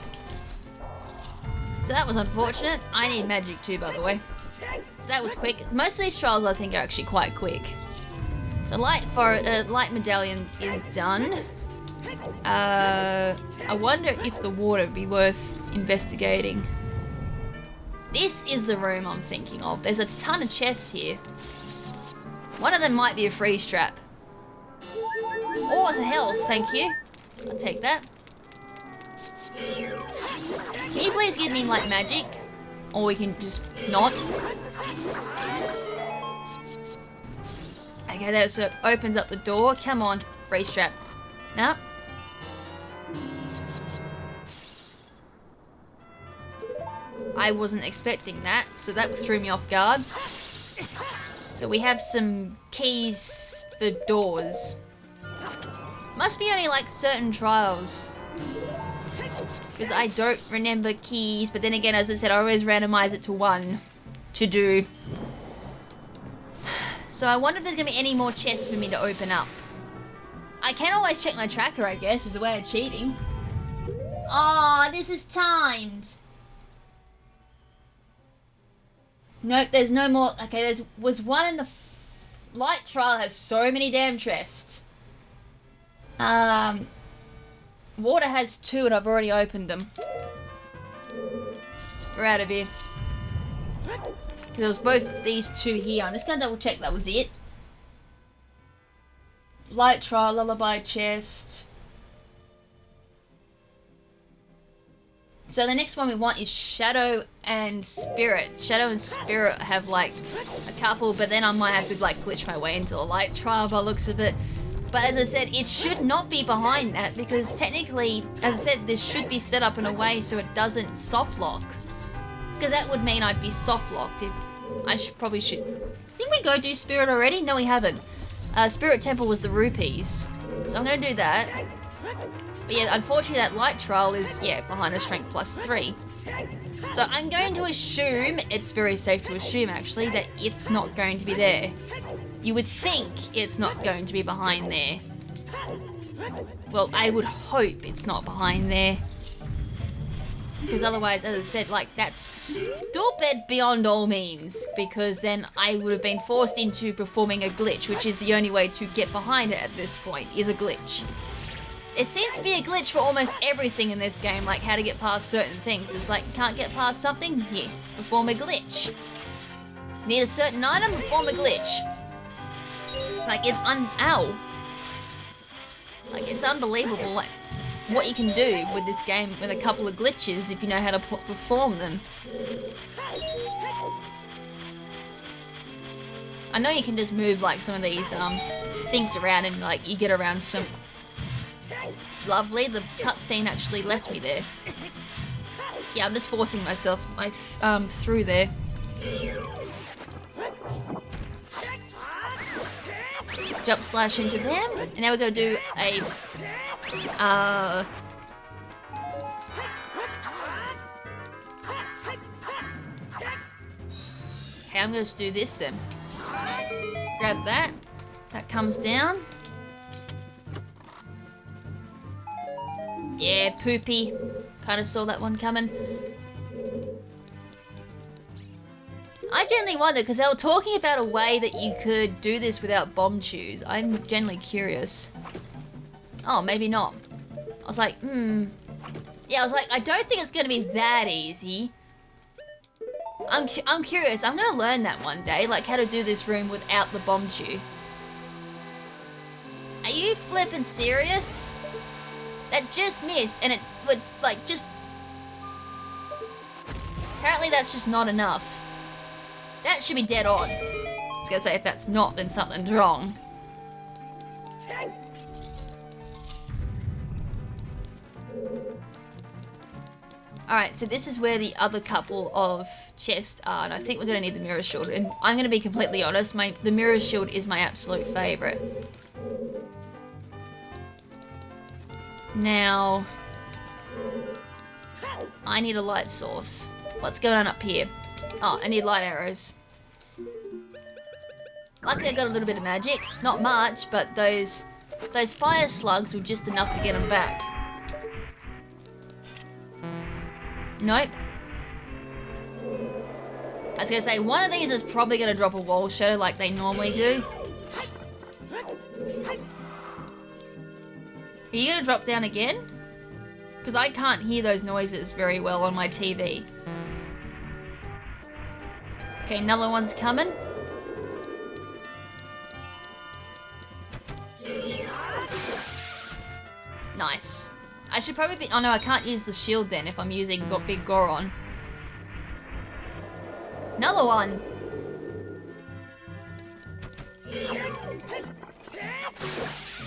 So that was unfortunate. I need magic too, by the way. So that was quick. Most of these trials I think are actually quite quick. So light medallion is done. I wonder if the water would be worth investigating. This is the room I'm thinking of. There's a ton of chests here. One of them might be a freeze trap. Oh, it's a health, thank you. I'll take that. Can you please give me like magic? Or we can just not. Okay, there, so it opens up the door. Come on, freeze trap. No. I wasn't expecting that, so that threw me off guard. So we have some keys for doors. Must be only like certain trials. Because I don't remember keys, but then again, as I said, I always randomize it to 1 to do. So I wonder if there's going to be any more chests for me to open up. I can always check my tracker, I guess, as a way of cheating. Oh, this is timed. Nope, there's no more. Okay, there was one in the light trial has so many damn chests. Water has 2 and I've already opened them. We're out of here. Because there was both these 2 here. I'm just going to double check that was it. Light trial, lullaby chest. So the next one we want is Shadow and Spirit. Shadow and Spirit have like a couple, but then I might have to like glitch my way into a light trial by the looks of it. But as I said, it should not be behind that because technically, as I said, this should be set up in a way so it doesn't soft lock. Because that would mean I'd be soft locked if I probably should. Didn't we go do Spirit already? No, we haven't. Spirit Temple was the rupees. So I'm going to do that. But yeah, unfortunately that light trial is, yeah, behind a strength +3. So I'm going to assume, it's very safe to assume actually, that it's not going to be there. You would think it's not going to be behind there. Well, I would hope it's not behind there. Because otherwise, as I said, like, that's stupid beyond all means. Because then I would have been forced into performing a glitch, which is the only way to get behind it at this point, is a glitch. There seems to be a glitch for almost everything in this game, like how to get past certain things. It's like, can't get past something? Here, perform a glitch. Need a certain item? Perform a glitch. Like, it's ow. Like, it's unbelievable, like, what you can do with this game with a couple of glitches if you know how to perform them. I know you can just move, like, some of these, things around and, like, you get around some... Lovely, the cutscene actually left me there. Yeah, I'm just forcing myself through there. Jump slash into them, and now we're gonna do a okay, I'm gonna just do this then. Grab that. That comes down. Yeah, poopy. Kind of saw that one coming. I generally wonder, because they were talking about a way that you could do this without bomb shoes. I'm generally curious. Oh, maybe not. I was like, Yeah, I was like, I don't think it's going to be that easy. I'm curious. I'm going to learn that one day, like how to do this room without the bomb shoe. Are you flipping serious? That just missed, and it was like just... Apparently that's just not enough. That should be dead on. I was gonna say, if that's not, then something's wrong. Alright, so this is where the other couple of chests are, and I think we're gonna need the mirror shield. And I'm gonna be completely honest, the mirror shield is my absolute favourite. Now, I need a light source. What's going on up here? Oh, I need light arrows. Luckily I got a little bit of magic. Not much, but those fire slugs were just enough to get them back. Nope. I was gonna say, one of these is probably gonna drop a wall shadow like they normally do. Are you gonna drop down again? Because I can't hear those noises very well on my TV. Okay, another one's coming. Nice. I should probably be... Oh no, I can't use the shield then if I'm using Big Goron. Another one!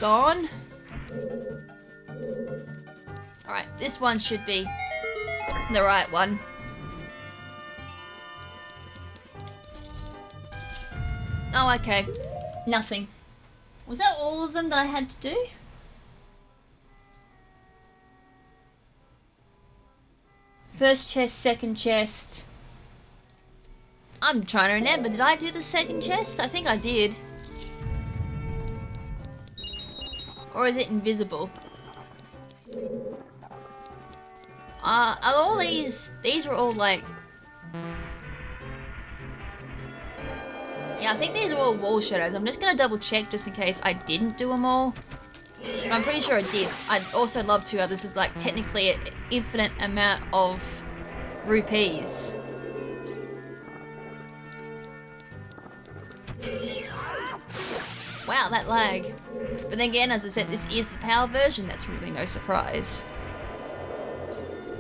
Gone. Alright, this one should be the right one. Oh, okay. Nothing. Was that all of them that I had to do? First chest, second chest. I'm trying to remember, did I do the second chest? I think I did. Or is it invisible? Are all these were all like... Yeah, I think these are all wall shadows. I'm just gonna double check just in case I didn't do them all. But I'm pretty sure I did. I'd also love to, this is like technically an infinite amount of rupees. Wow, that lag. But then again, as I said, this is the power version. That's really no surprise.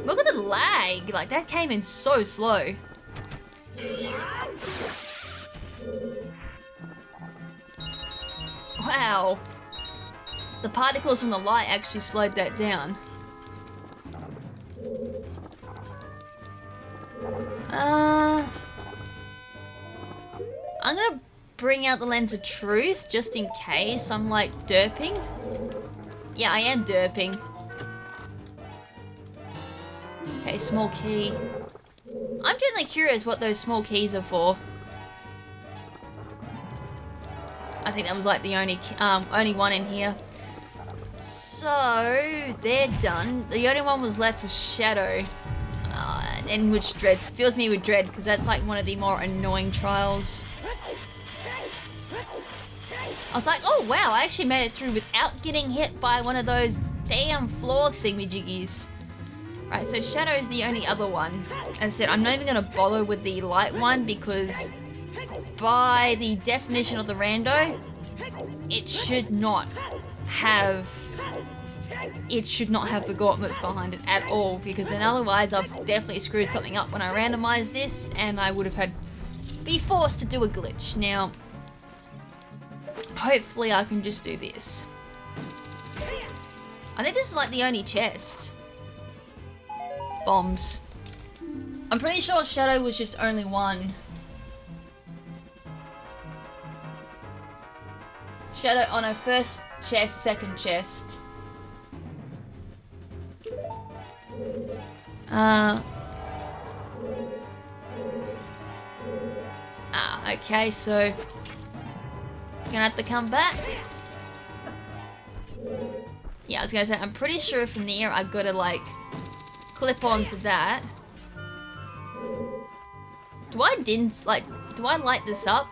Look at the lag. Like, that came in so slow. Wow. The particles from the light actually slowed that down. I'm gonna bring out the lens of truth just in case I'm like derping. Yeah, I am derping. Okay, small key. I'm generally curious what those small keys are for. I think that was like the only one in here. So, they're done. The only one was left was Shadow. And which fills me with dread, because that's like one of the more annoying trials. I was like, oh wow, I actually made it through without getting hit by one of those damn floor thingamajiggies. Right, so Shadow is the only other one. As I said, I'm not even going to bother with the light one, because by the definition of the rando, it should not have the gauntlets behind it at all, because then otherwise I've definitely screwed something up when I randomized this, and I would have be forced to do a glitch. Now, hopefully I can just do this. I think this is like the only chest. Bombs. I'm pretty sure Shadow was just only one. Shadow on her first chest, second chest. Okay, so gonna have to come back. Yeah, I was gonna say, I'm pretty sure from there I've got to like clip onto that. Do I light this up?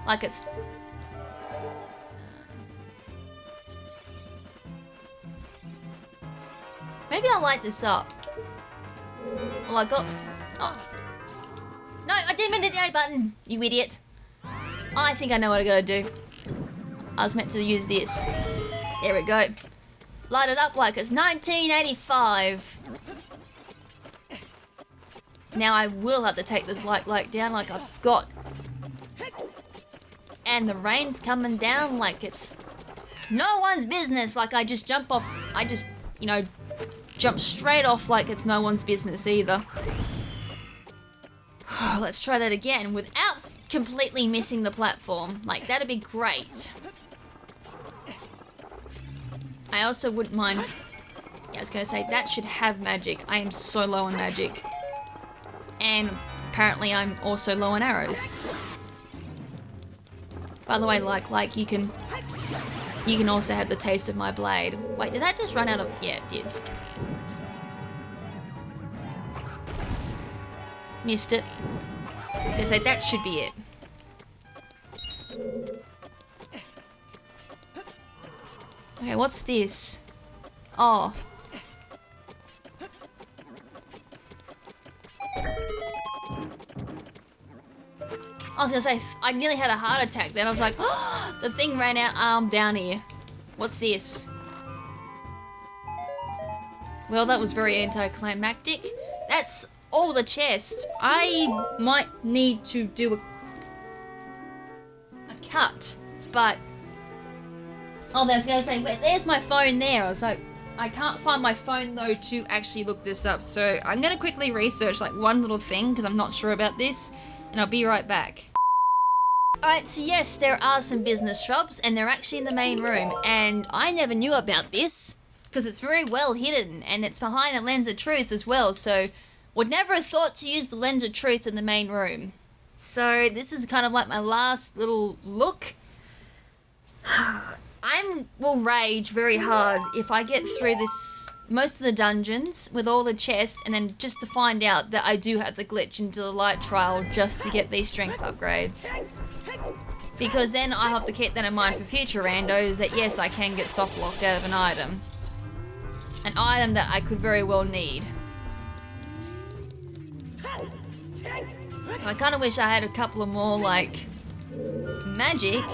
Like it's... Maybe I'll light this up. Well, I got... Oh. No, I didn't mean the A button, you idiot. I think I know what I gotta do. I was meant to use this. There we go. Light it up like it's 1985. Now I will have to take this light down like I've got. And the rain's coming down like it's no one's business. Like I just jump off, you know, jump straight off like it's no one's business either. Let's try that again without completely missing the platform. Like, that'd be great. I also wouldn't mind... Yeah, I was going to say, that should have magic. I am so low on magic. And apparently I'm also low on arrows. By the way, like you can also have the taste of my blade. Wait, did that just run out of... Yeah, it did. Missed it. So that should be it. Okay, what's this? Oh. I was gonna say, I nearly had a heart attack then. I was like, oh, the thing ran out and I'm down here. What's this? Well, that was very anticlimactic. That's all the chest. I might need to do a cut, but... Oh, I was gonna say, wait, there's my phone there. I was like, I can't find my phone though to actually look this up, so I'm gonna quickly research like one little thing because I'm not sure about this, and I'll be right back. Alright, so yes, there are some business shops, and they're actually in the main room, and I never knew about this because it's very well hidden, and it's behind the lens of truth as well, so would never have thought to use the lens of truth in the main room. So this is kind of like my last little look. I will rage very hard if I get through most of the dungeons with all the chests, and then just to find out that I do have the glitch into the light trial just to get these strength upgrades. Because then I have to keep that in mind for future randos, that yes, I can get soft locked out of an item. An item that I could very well need. So I kind of wish I had a couple of more, like, magic.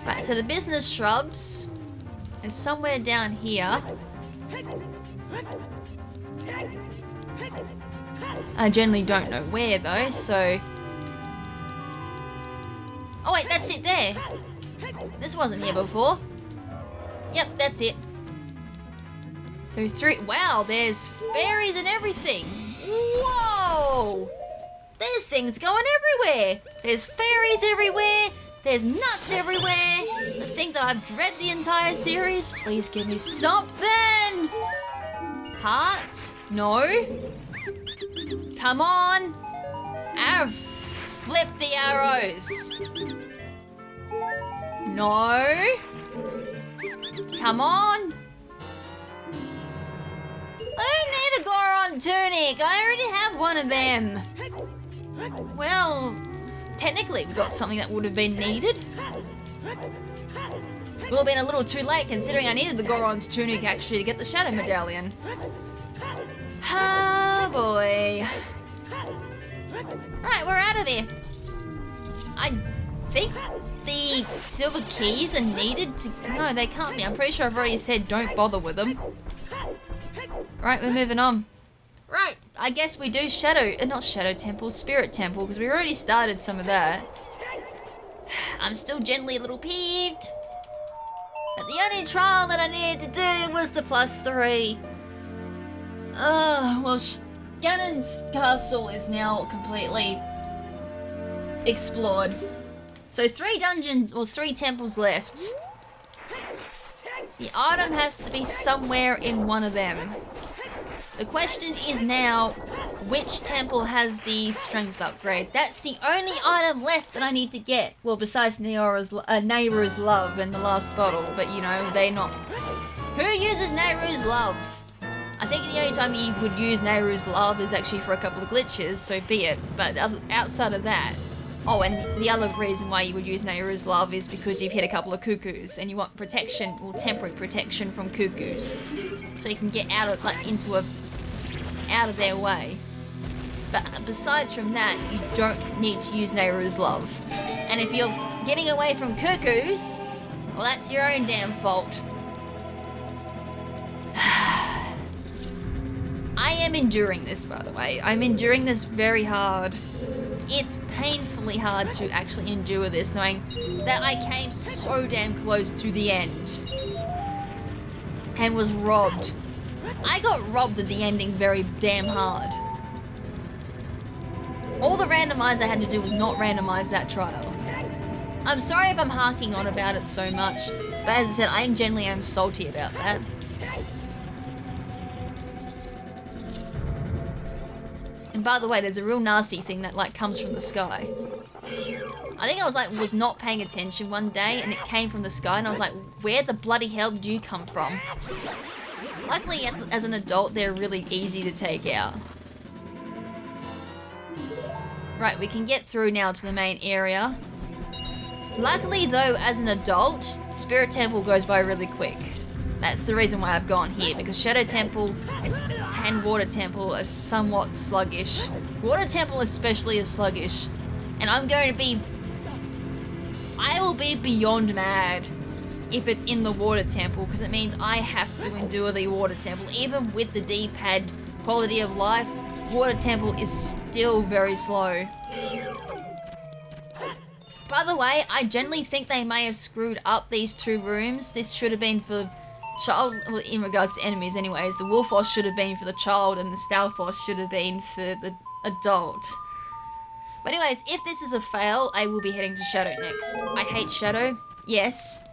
Right, so the business shrubs is somewhere down here. I generally don't know where though, so... Oh wait, that's it there! This wasn't here before. Yep, that's it. So wow, there's fairies and everything! Whoa! There's things going everywhere! There's fairies everywhere! There's nuts everywhere! The thing that I've dreaded the entire series, please give me something! Heart? No? Come on! flip the arrows. No. Come on. I don't need a Goron tunic. I already have one of them. Well, technically we got something that would have been needed. Would have been a little too late considering I needed the Goron's tunic actually to get the Shadow Medallion. Oh boy. Right, we're out of here. I think the silver keys are needed to... No, they can't be. I'm pretty sure I've already said don't bother with them. Right, we're moving on. Right, I guess we do not Shadow Temple, Spirit Temple, because we already started some of that. I'm still gently a little peeved. But the only trial that I needed to do was the +3. Well, Ganon's castle is now completely explored. So 3 dungeons, or 3 temples left. The item has to be somewhere in one of them. The question is now, which temple has the strength upgrade? That's the only item left that I need to get. Well, besides Nehru's Love in the last bottle, but you know, they're not... Who uses Nehru's Love? I think the only time you would use Nehru's Love is actually for a couple of glitches, so be it. But outside of that... Oh, and the other reason why you would use Nehru's Love is because you've hit a couple of cuckoos and you want protection, or temporary protection from cuckoos. So you can get out of, out of their way. But besides from that, you don't need to use Nehru's Love. And if you're getting away from cuckoos, well, that's your own damn fault. I am enduring this, by the way. I'm enduring this very hard. It's painfully hard to actually endure this, knowing that I came so damn close to the end and was robbed. I got robbed at the ending very damn hard. All the randomizer had to do was not randomize that trial. I'm sorry if I'm harking on about it so much, but as I said, I generally am salty about that. And by the way, there's a real nasty thing that comes from the sky. I think I was not paying attention one day and it came from the sky and I was like, where the bloody hell did you come from? Luckily, as an adult, they're really easy to take out. Right, we can get through now to the main area. Luckily though, as an adult, Spirit Temple goes by really quick. That's the reason why I've gone here, because Shadow Temple and Water Temple are somewhat sluggish. Water Temple especially is sluggish. And I will be beyond mad if it's in the Water Temple, because it means I have to endure the Water Temple. Even with the D-pad quality of life, Water Temple is still very slow. By the way, I generally think they may have screwed up these 2 rooms. This should have been for child, well, in regards to enemies anyways. The Wolfos should have been for the child and the Stalfos should have been for the adult. But anyways, if this is a fail, I will be heading to Shadow next. I hate Shadow, yes,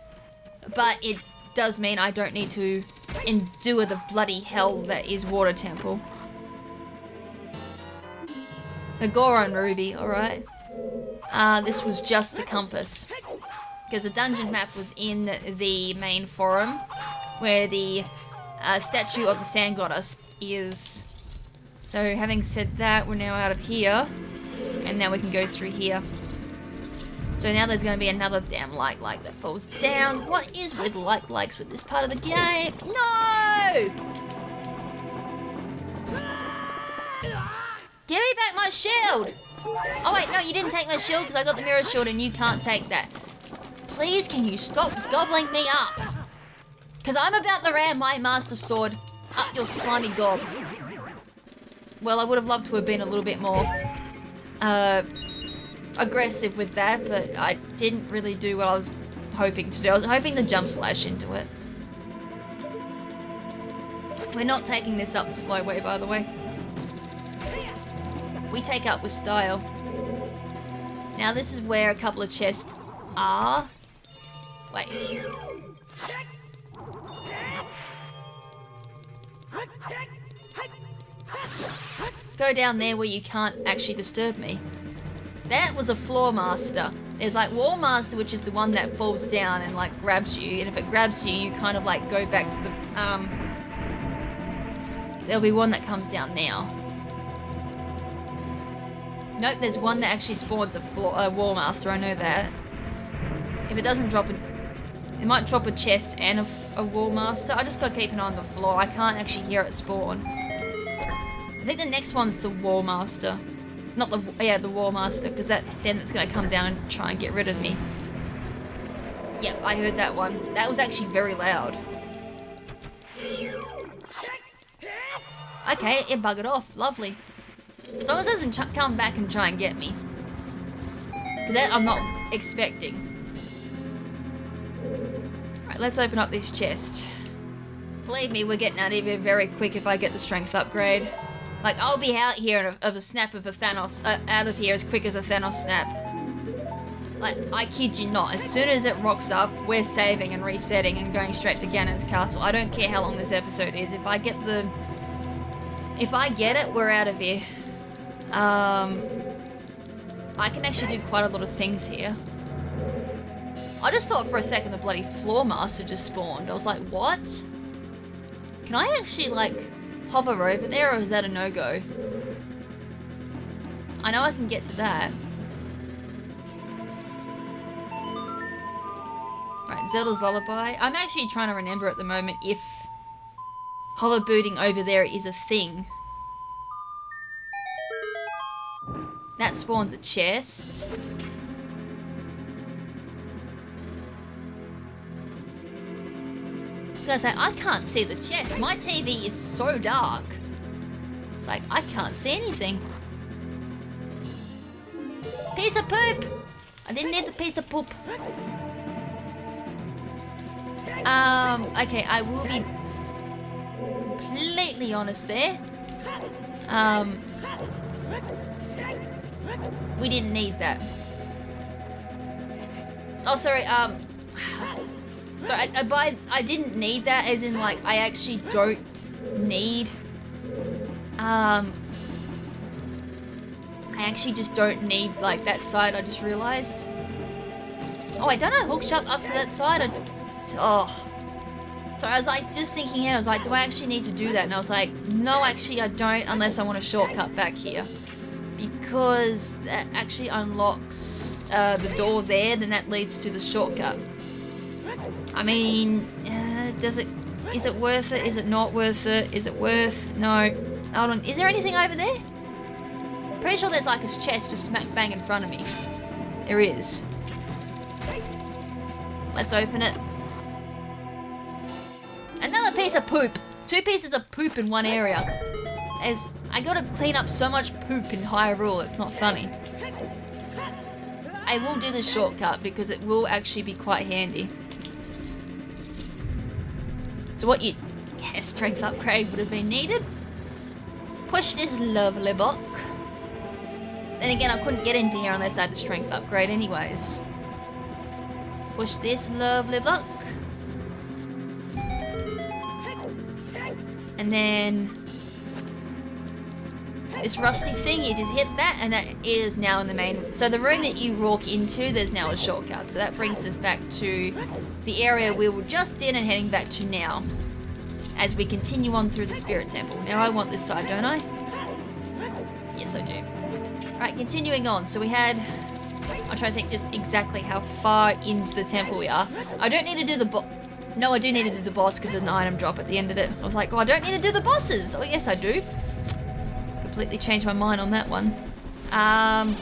but it does mean I don't need to endure the bloody hell that is Water Temple. A Goron Ruby, alright. This was just the compass. Because the dungeon map was in the main forum, where the statue of the Sand Goddess is. So having said that, we're now out of here. And now we can go through here. So now there's going to be another damn like that falls down. What is with likes with this part of the game? No! Give me back my shield! Oh wait, no, you didn't take my shield because I got the mirror shield and you can't take that. Please, can you stop gobbling me up? Because I'm about to ram my Master Sword up your slimy gob. Well, I would have loved to have been a little bit more aggressive with that, but I didn't really do what I was hoping to do. I was hoping to jump slash into it. We're not taking this up the slow way, by the way. We take up with style. Now this is where a couple of chests are. Wait. Go down there where you can't actually disturb me. That was a floor master. There's like wall master, which is the one that falls down and like grabs you, and if it grabs you, you kind of like go back to the there'll be one that comes down now. Nope, there's one that actually spawns a wall master, I know that. If it doesn't drop it might drop a chest and a wall master. I just gotta keep an eye on the floor. I can't actually hear it spawn. I think the next one's the wall master. Not the wall master, because then it's gonna come down and try and get rid of me. Yep, I heard that one. That was actually very loud. Okay, it buggered off. Lovely. As long as it doesn't come back and try and get me. Because that I'm not expecting. Right, let's open up this chest. Believe me, we're getting out of here very quick if I get the strength upgrade. Like, I'll be out here of a snap of a Thanos, out of here as quick as a Thanos snap. Like, I kid you not, as soon as it rocks up, we're saving and resetting and going straight to Ganon's castle. I don't care how long this episode is. If I get it, we're out of here. I can actually do quite a lot of things here. I just thought for a second the bloody floor master just spawned. I was like, what? Can I actually, like, hover over there, or is that a no-go? I know I can get to that. Right, Zelda's Lullaby. I'm actually trying to remember at the moment if hover booting over there is a thing. That spawns a chest. I was gonna say, I can't see the chest. My TV is so dark. It's like, I can't see anything. Piece of poop! I didn't need the piece of poop. Okay, I will be completely honest there. We didn't need that. Oh, sorry, so I didn't need that, as in, like, I actually don't need, I actually just don't need, like, that side, I just realised. Oh, I don't know, hook up to that side, oh. So I was, like, just thinking it, I was like, do I actually need to do that? And I was like, no, actually I don't, unless I want a shortcut back here. Because that actually unlocks the door there, then that leads to the shortcut. I mean, is it worth it? Is it not worth it? Is it worth? No. Hold on. Is there anything over there? Pretty sure there's like a chest just smack bang in front of me. There is. Let's open it. Another piece of poop. 2 pieces of poop in one area. I gotta clean up so much poop in Hyrule, it's not funny. I will do the shortcut because it will actually be quite handy. So what strength upgrade would have been needed. Push this lovely block. Then again, I couldn't get into here unless I had the strength upgrade anyways. Push this lovely block. And then this rusty thing, you just hit that, and that is now in the main. So the room that you walk into, there's now a shortcut. So that brings us back to the area we were just in and heading back to now, as we continue on through the Spirit Temple. Now I want this side, don't I? Yes, I do. Alright, continuing on. So we had... I'm trying to think just exactly how far into the temple we are. I don't need to do the boss. No, I do need to do the boss because there's an item drop at the end of it. I was like, oh, I don't need to do the bosses. Oh, yes, I do. Completely changed my mind on that one. I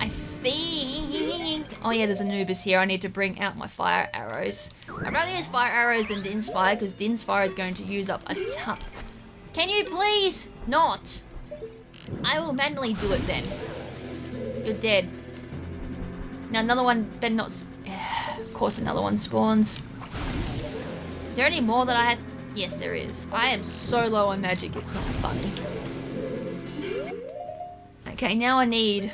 think... Oh, yeah, there's Anubis here. I need to bring out my fire arrows. I'd rather use fire arrows than Din's fire because Din's fire is going to use up a ton. Can you please not? I will manually do it then. You're dead. Now another one better not... Of course another one spawns. Is there any more that I had? Yes, there is. I am so low on magic, it's not funny. Okay, now I need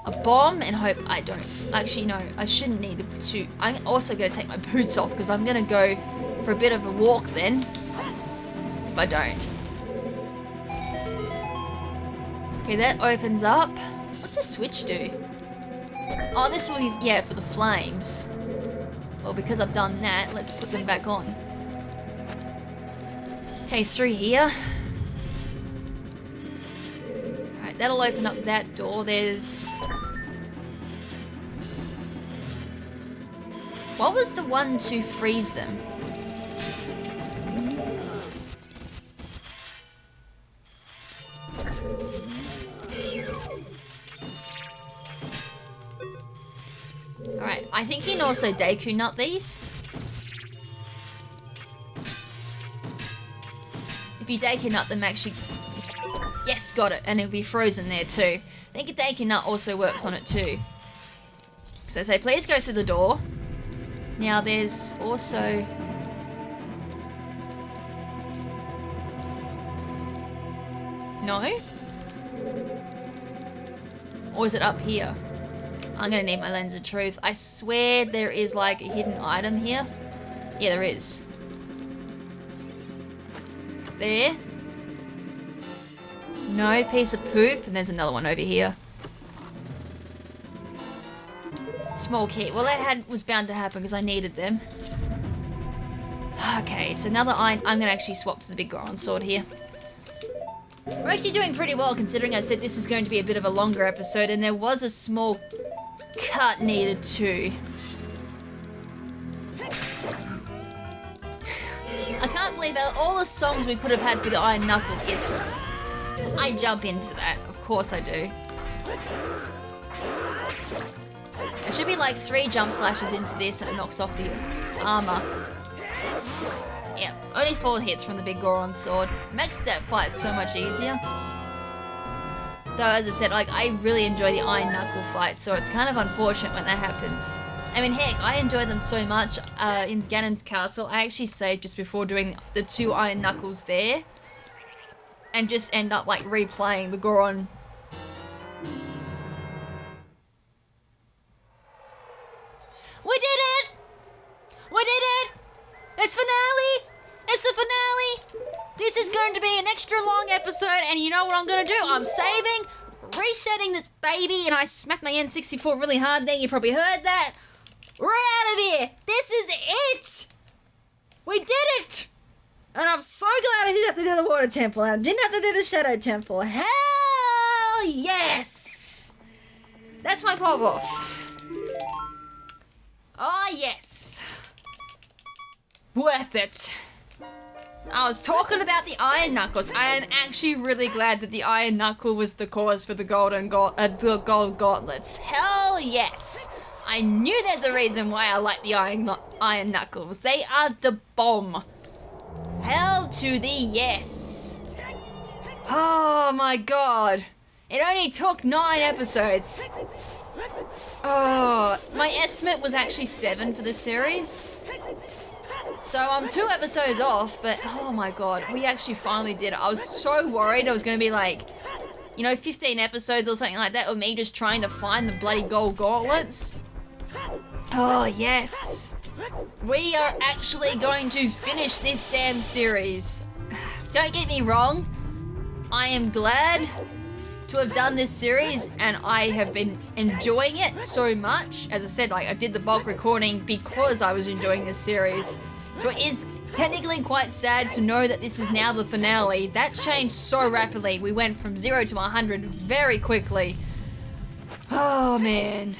a bomb and hope I don't... Actually, no, I shouldn't need to... I'm also going to take my boots off because I'm going to go for a bit of a walk then. If I don't. Okay, that opens up. What's the switch do? Oh, this will be, yeah, for the flames. Well, because I've done that, let's put them back on. Okay, through here. Alright, that'll open up that door. There's... What was the one to freeze them? Alright, I think you can also Deku Nut these. If you Deku Nut them actually... Yes, got it, and it'll be frozen there too. I think a Deku Nut also works on it too. So say, please go through the door. Now there's also... No? Or is it up here? I'm gonna need my lens of truth. I swear there is like a hidden item here. Yeah, there is. There. No, piece of poop. And there's another one over here. Small key. Well, that was bound to happen because I needed them. Okay, so now that I'm gonna actually swap to the big Goron sword here. We're actually doing pretty well considering I said this is going to be a bit of a longer episode and there was a small cut needed too. I can't believe out of all the songs we could have had for the Iron Knuckle hits, I jump into that. Of course I do. There should be like 3 jump slashes into this and it knocks off the armor. Yeah, only 4 hits from the big Goron sword. Makes that fight so much easier. Though, as I said, like, I really enjoy the Iron Knuckle fight, so it's kind of unfortunate when that happens. I mean, heck, I enjoy them so much in Ganon's castle. I actually saved just before doing the 2 Iron Knuckles there. And just end up, like, replaying the Goron. We did it! We did it! It's finale! It's the finale! This is going to be an extra long episode, and you know what I'm going to do? I'm saving, resetting this baby, and I smacked my N64 really hard there. You probably heard that. We're out of here. This is it. We did it. And I'm so glad I didn't have to do the water temple, and I didn't have to do the shadow temple. Hell yes. That's my pop-off. Oh, yes. Worth it. I was talking about the Iron Knuckles. I am actually really glad that the Iron Knuckle was the cause for the the gold gauntlets. Hell yes! I knew there's a reason why I like the Iron Knuckles. They are the bomb. Hell to the yes. Oh my god. It only took 9 episodes. Oh, my estimate was actually 7 for this series. So I'm 2 episodes off, but oh my god, we actually finally did it. I was so worried I was going to be like, you know, 15 episodes or something like that of me just trying to find the bloody gold gauntlets. Oh yes, we are actually going to finish this damn series. Don't get me wrong, I am glad to have done this series and I have been enjoying it so much. As I said, like I did the bulk recording because I was enjoying this series. So it is technically quite sad to know that this is now the finale. That changed so rapidly. We went from 0 to 100 very quickly. Oh man.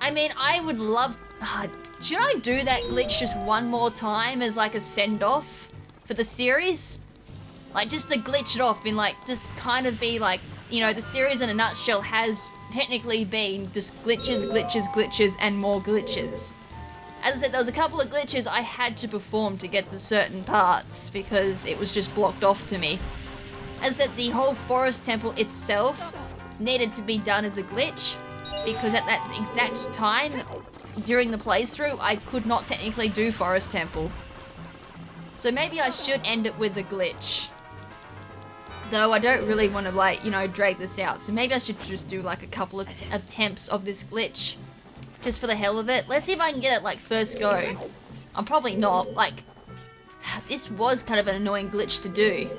I mean, I would love... should I do that glitch just one more time as like a send-off for the series? Like just to glitch it off, being like, just kind of be like, you know, the series in a nutshell has technically been just glitches, glitches, glitches, and more glitches. As I said, there was a couple of glitches I had to perform to get to certain parts because it was just blocked off to me. As I said, the whole forest temple itself needed to be done as a glitch because at that exact time during the playthrough, I could not technically do forest temple. So maybe I should end it with a glitch. Though I don't really want to, like, you know, drag this out. So maybe I should just do like a couple of attempts of this glitch. Just for the hell of it. Let's see if I can get it like first go. I'm probably not. Like, this was kind of an annoying glitch to do.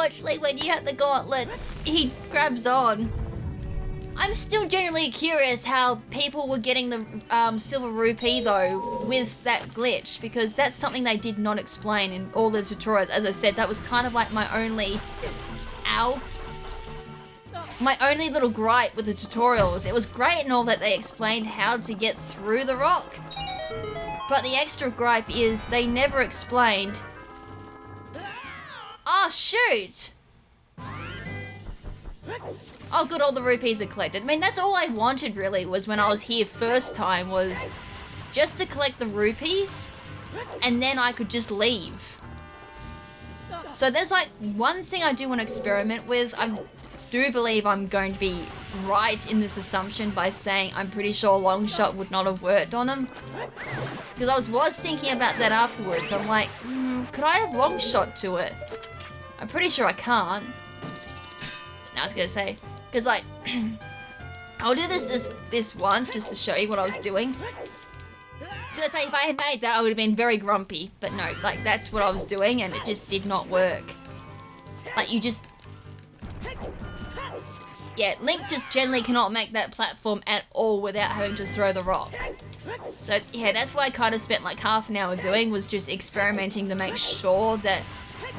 unfortunately, when you have the gauntlets, he grabs on. I'm still genuinely curious how people were getting the silver rupee though with that glitch, because that's something they did not explain in all the tutorials. As I said, that was kind of like my only little gripe with the tutorials. It was great and all that they explained how to get through the rock, but the extra gripe is they never explained. Oh shoot! Oh good, all the rupees are collected. I mean, that's all I wanted really, was when I was here first time, was just to collect the rupees and then I could just leave. So there's like one thing I do want to experiment with. I do believe I'm going to be right in this assumption by saying I'm pretty sure long shot would not have worked on him. Because I was thinking about that afterwards. I'm like, could I have long shot to it? I'm pretty sure I can't. Now I was gonna say, because like, I'll do this once just to show you what I was doing. So I say if I had made that, I would have been very grumpy. But no, like that's what I was doing, and it just did not work. Like you just, yeah, Link just generally cannot make that platform at all without having to throw the rock. So yeah, that's what I kind of spent like half an hour doing, was just experimenting to make sure that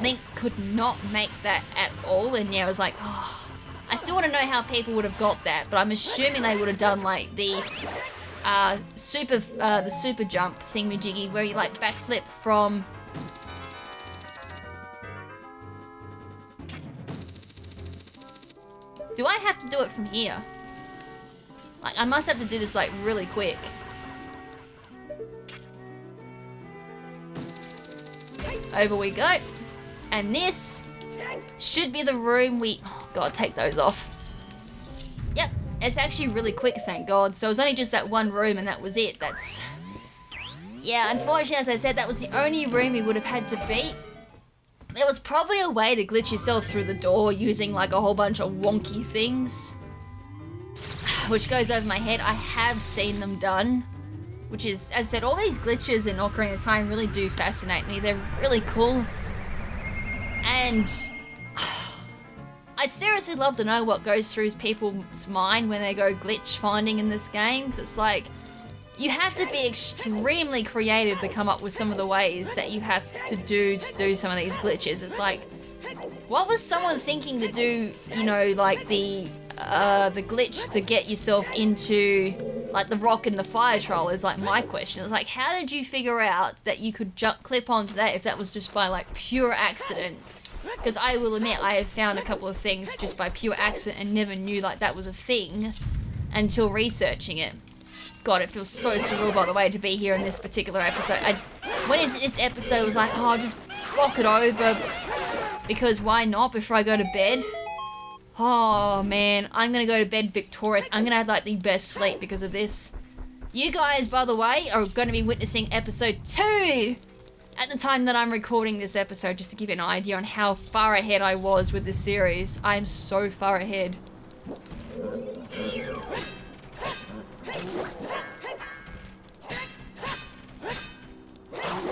Link could not make that at all. And yeah, I was like, oh, I still want to know how people would have got that, but I'm assuming they would have done like the super jump thingamajiggy where you like backflip from. Do I have to do it from here? Like I must have to do this like really quick. Over we go. And this should be the room we... Oh god, take those off. Yep, it's actually really quick, thank god. So it was only just that one room and that was it. That's... Yeah, unfortunately, as I said, that was the only room we would have had to beat. There was probably a way to glitch yourself through the door using like a whole bunch of wonky things. Which goes over my head. I have seen them done. Which is, as I said, all these glitches in Ocarina of Time really do fascinate me. They're really cool. And I'd seriously love to know what goes through people's mind when they go glitch finding in this game. 'Cause it's like, you have to be extremely creative to come up with some of the ways that you have to do some of these glitches. It's like, what was someone thinking to do, you know, like the glitch to get yourself into like the rock in the fire troll is like my question. It's like, how did you figure out that you could clip onto that if that was just by like pure accident? Because I will admit, I have found a couple of things just by pure accident and never knew like that was a thing until researching it. God, it feels so surreal, by the way, to be here in this particular episode. I went into this episode, was like, oh, I'll just block it over, because why not, before I go to bed? Oh man, I'm gonna go to bed victorious. I'm gonna have like the best sleep because of this. You guys, by the way, are gonna be witnessing episode 2 at the time that I'm recording this episode, just to give you an idea on how far ahead I was with this series. I am so far ahead.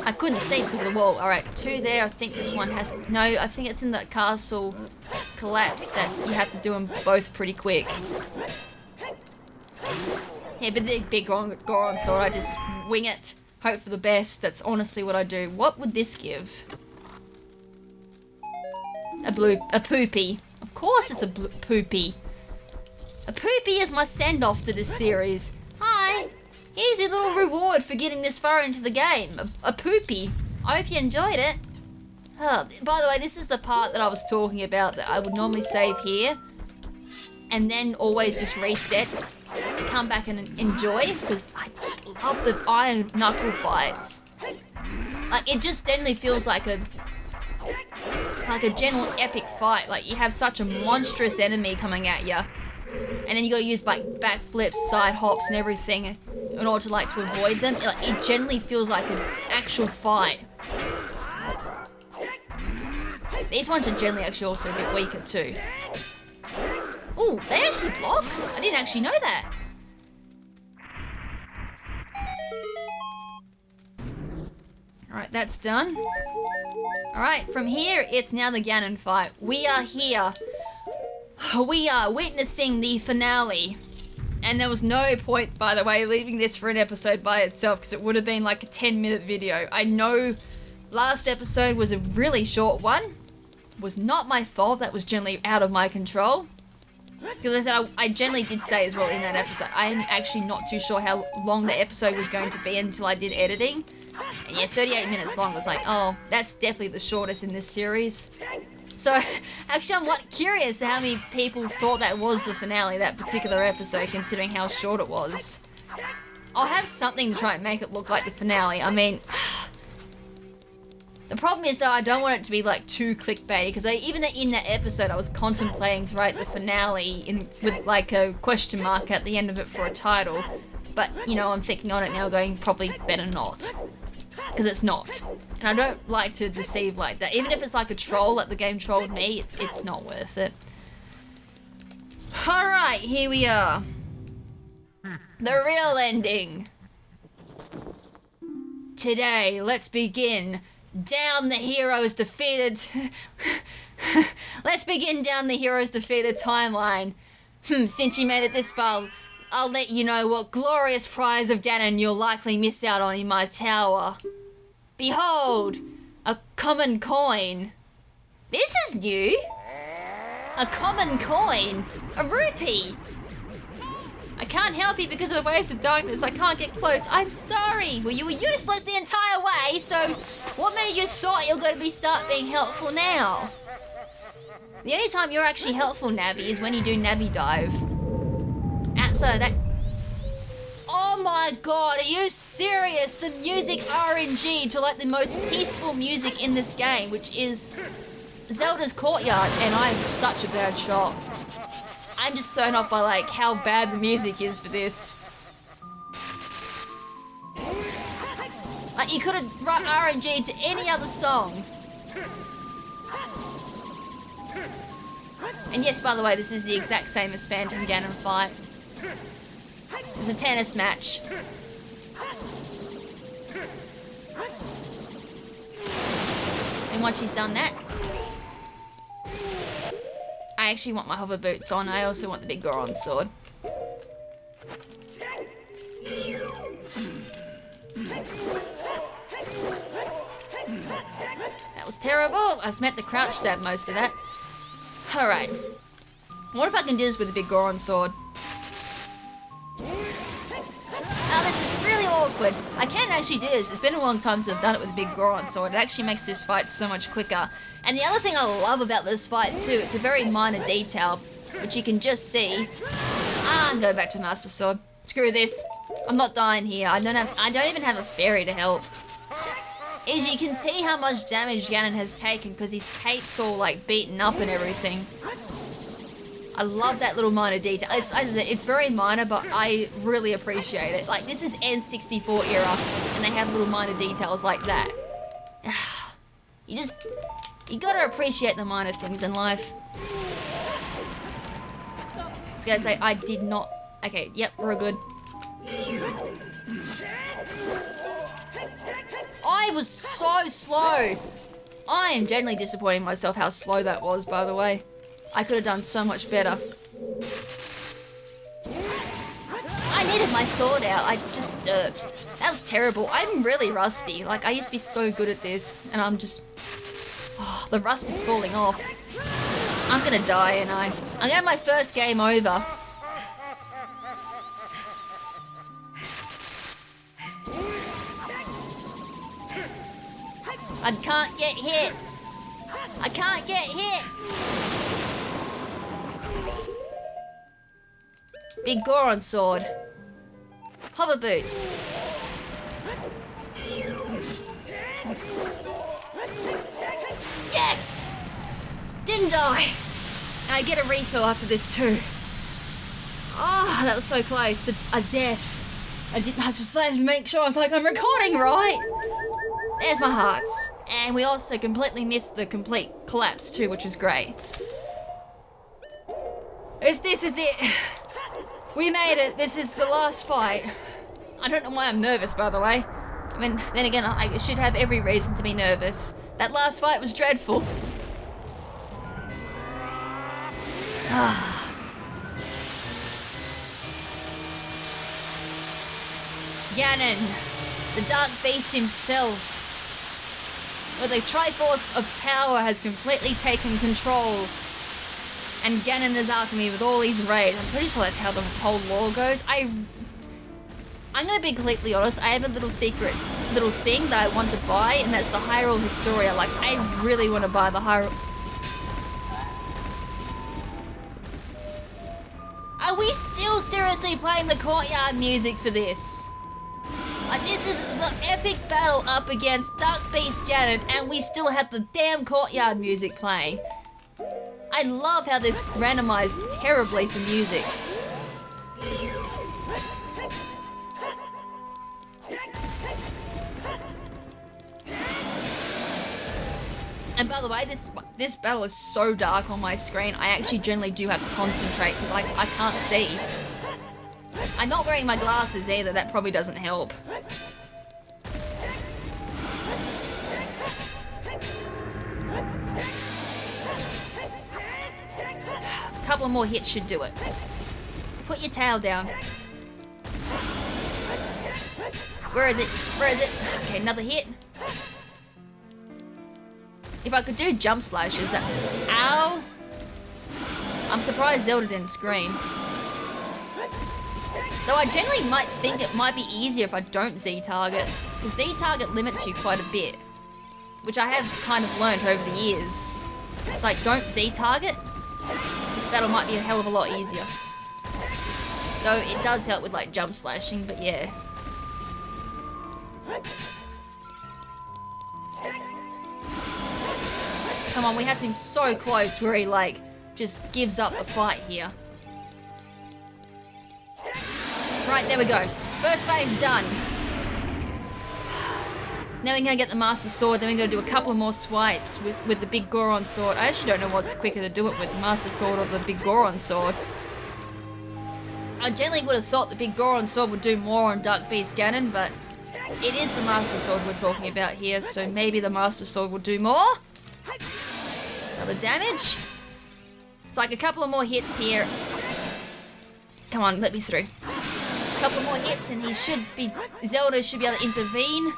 I couldn't see because of the wall. Alright, 2 there. I think this one has... No, I think it's in the castle collapse that you have to do them both pretty quick. Yeah, but the big Goron sword, I just wing it. Hope for the best. That's honestly what I do. What would this give? A poopy. Of course it's a poopy. A poopy is my send-off to this series. Hi! Here's your little reward for getting this far into the game. A poopy. I hope you enjoyed it. Oh, by the way, this is the part that I was talking about that I would normally save here. And then always just reset. And come back and enjoy. Because I just love the iron knuckle fights. Like, it just generally feels like a general epic fight. Like, you have such a monstrous enemy coming at you. And then you gotta use like backflips, side hops and everything in order to avoid them. It generally feels like an actual fight. These ones are generally actually also a bit weaker too. Ooh, they actually block? I didn't actually know that. Alright, that's done. Alright, from here, it's now the Ganon fight. We are here. We are witnessing the finale. And there was no point, by the way, leaving this for an episode by itself, because it would have been like a 10-minute video. I know last episode was a really short one. It was not my fault. That was generally out of my control. Because I said, I generally did say as well in that episode, I am actually not too sure how long the episode was going to be until I did editing. And yeah, 38 minutes long was like, oh, that's definitely the shortest in this series. So, actually I'm curious how many people thought that was the finale, that particular episode, considering how short it was. I'll have something to try and make it look like the finale. I mean, the problem is though, I don't want it to be like too clickbait, because even in that episode I was contemplating to write the finale with like a question mark at the end of it for a title. But, you know, I'm thinking on it now going, probably better not. Because it's not. And I don't like to deceive like that. Even if it's like a troll, like the game trolled me, it's not worth it. Alright, here we are. The real ending. Today, let's begin. Down the heroes defeated. Let's begin down the heroes defeated timeline. Since you made it this far, I'll let you know what glorious prize of Ganon you'll likely miss out on in my tower. Behold, a common coin. This is new. A common coin. A rupee. I can't help you because of the waves of darkness. I can't get close. I'm sorry. Well, you were useless the entire way, so what made you thought you're going to start being helpful now? The only time you're actually helpful, Navi, is when you do Navi dive. And so that... Oh my god, are you serious? The music RNG to like the most peaceful music in this game, which is Zelda's Courtyard, and I am such a bad shot. I'm just thrown off by like how bad the music is for this. Like you could have run RNG to any other song. And yes, by the way, this is the exact same as Phantom Ganon fight. It's a tennis match. And once she's done that, I actually want my hover boots on. I also want the big Goron sword. That was terrible. I've meant the crouch stab most of that. Alright. What if I can do this with a big Goron sword? Oh, this is really awkward. I can actually do this. It's been a long time since I've done it with a big Goron sword. It actually makes this fight so much quicker. And the other thing I love about this fight too, it's a very minor detail, which you can just see. I'm going back to the Master Sword. Screw this. I'm not dying here. I don't even have a fairy to help. Is you can see how much damage Ganon has taken because his cape's all like beaten up and everything. I love that little minor detail. As I said, it's very minor, but I really appreciate it. Like, this is N64 era, and they have little minor details like that. You gotta appreciate the minor things in life. This guy's say, I did not... Okay, yep, we're good. I was so slow. I am genuinely disappointing myself how slow that was, by the way. I could have done so much better. I needed my sword out. I just derped. That was terrible. I'm really rusty. Like, I used to be so good at this, and I'm just... Oh, the rust is falling off. I'm gonna die, and I'm gonna have my first game over. I can't get hit. I can't get hit. Big Goron sword. Hover boots. Yes! Didn't die. And I get a refill after this too. Oh, that was so close to a death. I just wanted to make sure I was like, I'm recording right. There's my hearts. And we also completely missed the complete collapse too, which was great. If this is it, we made it. This is the last fight. I don't know why I'm nervous, by the way. I mean, then again, I should have every reason to be nervous. That last fight was dreadful. Ganon, the Dark Beast himself, where the Triforce of Power has completely taken control, and Ganon is after me with all these raids. I'm pretty sure that's how the whole lore goes. I'm gonna be completely honest, I have a little secret little thing that I want to buy, and that's the Hyrule Historia. Like, I really want to buy the Hyrule... Are we still seriously playing the courtyard music for this? Like, this is the epic battle up against Dark Beast Ganon, and we still have the damn courtyard music playing. I love how this randomized terribly for music. And by the way, this battle is so dark on my screen, I actually generally do have to concentrate because I can't see. I'm not wearing my glasses either, that probably doesn't help. A couple of more hits should do it. Put your tail down. Where is it? Where is it? Okay, another hit. If I could do jump slashes, that... Ow! I'm surprised Zelda didn't scream. Though I generally might think it might be easier if I don't Z-target, because Z-target limits you quite a bit, which I have kind of learned over the years. It's like, don't Z-target. This battle might be a hell of a lot easier. Though it does help with like jump slashing, but yeah. Come on, we have to be so close where he like just gives up the fight here. Right, there we go. First phase done. Now we're gonna get the Master Sword, then we're gonna do a couple of more swipes with the big Goron Sword. I actually don't know what's quicker to do it with, the Master Sword or the big Goron Sword. I generally would have thought the big Goron Sword would do more on Dark Beast Ganon, but it is the Master Sword we're talking about here, so maybe the Master Sword will do more. Another damage. It's like a couple of more hits here. Come on, let me through. A couple more hits and Zelda should be able to intervene.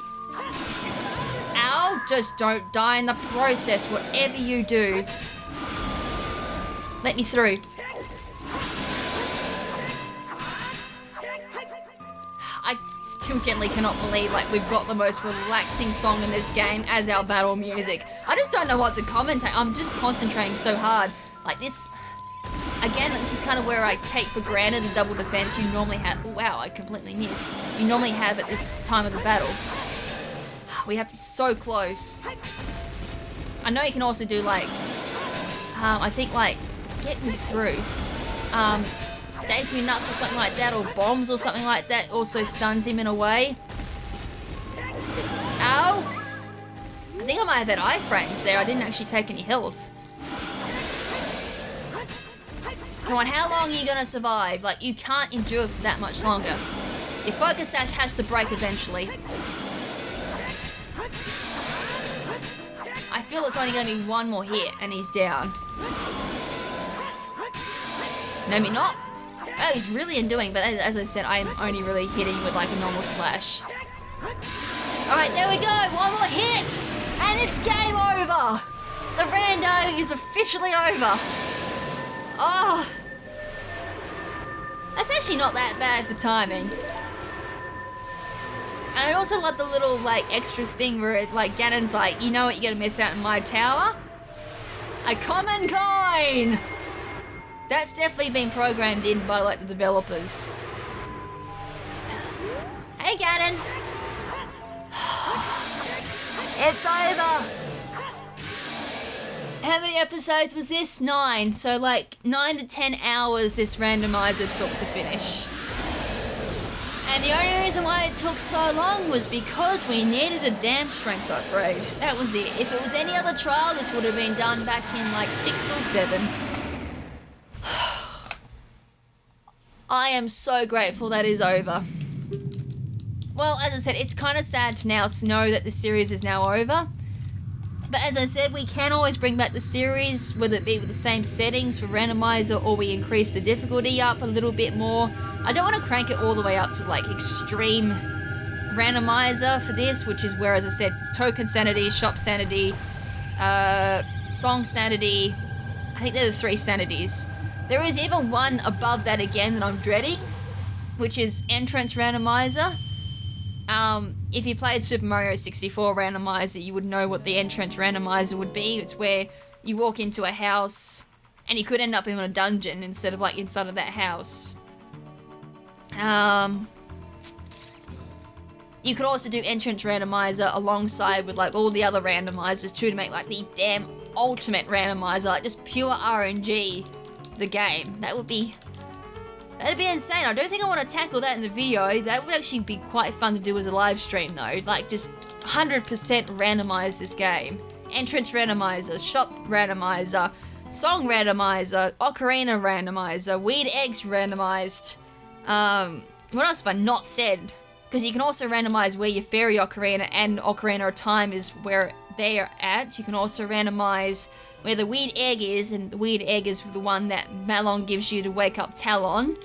Ow, just don't die in the process, whatever you do. Let me through. I still gently cannot believe like we've got the most relaxing song in this game as our battle music. I just don't know what to commentate. I'm just concentrating so hard. Like this, again, this is kind of where I take for granted the double defense you normally have. Oh, wow, I completely missed. You normally have at this time of the battle. We have to be so close. I know you can also do like, I think like, get me through. Dave me nuts or something like that, or bombs or something like that also stuns him in a way. Ow! I think I might have had iframes there. I didn't actually take any health. Come on, how long are you gonna survive? Like, you can't endure for that much longer. Your focus sash has to break eventually. I feel it's only gonna be one more hit and he's down. No, me not. Oh, he's really undoing, but as I said, I am only really hitting with like a normal slash. Alright, there we go, one more hit! And it's game over! The rando is officially over. Oh! That's actually not that bad for timing. And I also love the little like extra thing where it, like Ganon's like, you know what, you're gonna miss out on my tower? A common coin! That's definitely been programmed in by like the developers. Hey Ganon! It's over! How many episodes was this? 9. So like 9 to 10 hours this randomizer took to finish. And the only reason why it took so long was because we needed a damn strength upgrade. That was it. If it was any other trial, this would have been done back in like 6 or 7. I am so grateful that is over. Well, as I said, it's kind of sad to now know that the series is now over. But But as I said, we can always bring back the series, whether it be with the same settings for Randomizer or we increase the difficulty up a little bit more. I don't want to crank it all the way up to like extreme Randomizer for this, which is where, as I said, it's token sanity, shop sanity, song sanity. I think they're the 3 sanities. There is even one above that again that I'm dreading, which is entrance randomizer. If you played Super Mario 64 randomizer, you would know what the entrance randomizer would be. It's where you walk into a house and you could end up in a dungeon instead of like inside of that house. You could also do entrance randomizer alongside with like all the other randomizers too, to make like the damn ultimate randomizer, like just pure RNG the game. That'd be insane. I don't think I want to tackle that in the video. That would actually be quite fun to do as a live stream though. Like just 100% randomize this game. Entrance randomizer, shop randomizer, song randomizer, Ocarina randomizer, weird eggs randomized. What else have I not said? Because you can also randomize where your fairy ocarina and Ocarina of Time is where they are at. You can also randomize where the weird egg is, and the weird egg is the one that Malon gives you to wake up Talon.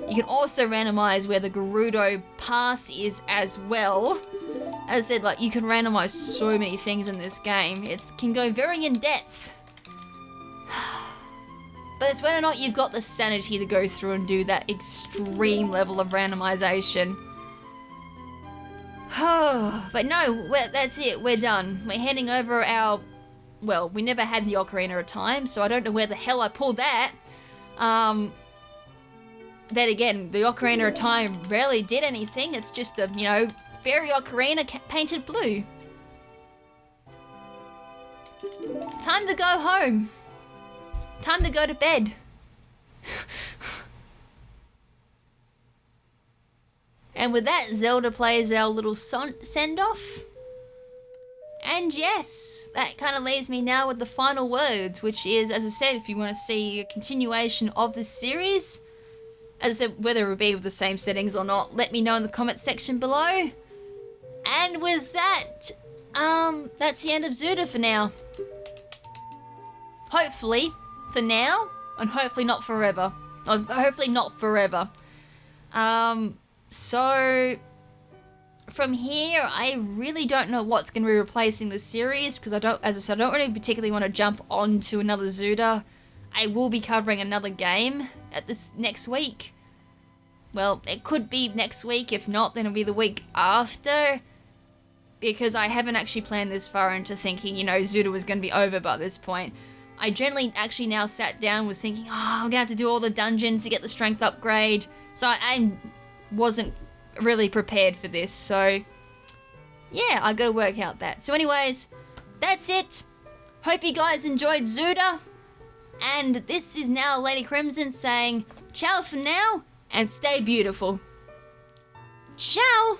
You can also randomize where the Gerudo Pass is as well. As I said, like, you can randomize so many things in this game. It can go very in depth. But it's whether or not you've got the sanity to go through and do that extreme level of randomization. But no, that's it, we're done. We're handing over our... Well, we never had the Ocarina of Time, so I don't know where the hell I pulled that. Then again, the Ocarina of Time rarely did anything. It's just a, fairy ocarina painted blue. Time to go home. Time to go to bed. And with that, Zelda plays our little send-off. And yes, that kind of leaves me now with the final words, which is, as I said, if you want to see a continuation of this series, as I said, whether it be with the same settings or not, let me know in the comment section below. And with that, that's the end of Zelda for now. Hopefully, for now, and hopefully not forever. Or hopefully not forever. So, from here, I really don't know what's going to be replacing the series, because as I said, I don't really particularly want to jump onto another Zelda. I will be covering another game at this next week. Well, it could be next week. If not, then it'll be the week after, because I haven't actually planned this far into thinking, Zelda was going to be over by this point. I generally actually now sat down, was thinking, I'm going to have to do all the dungeons to get the strength upgrade. So I wasn't really prepared for this, so yeah, I gotta work out that. So anyways, that's it. Hope you guys enjoyed Zelda, and this is now Lady KrimZen saying ciao for now, and stay beautiful. Ciao!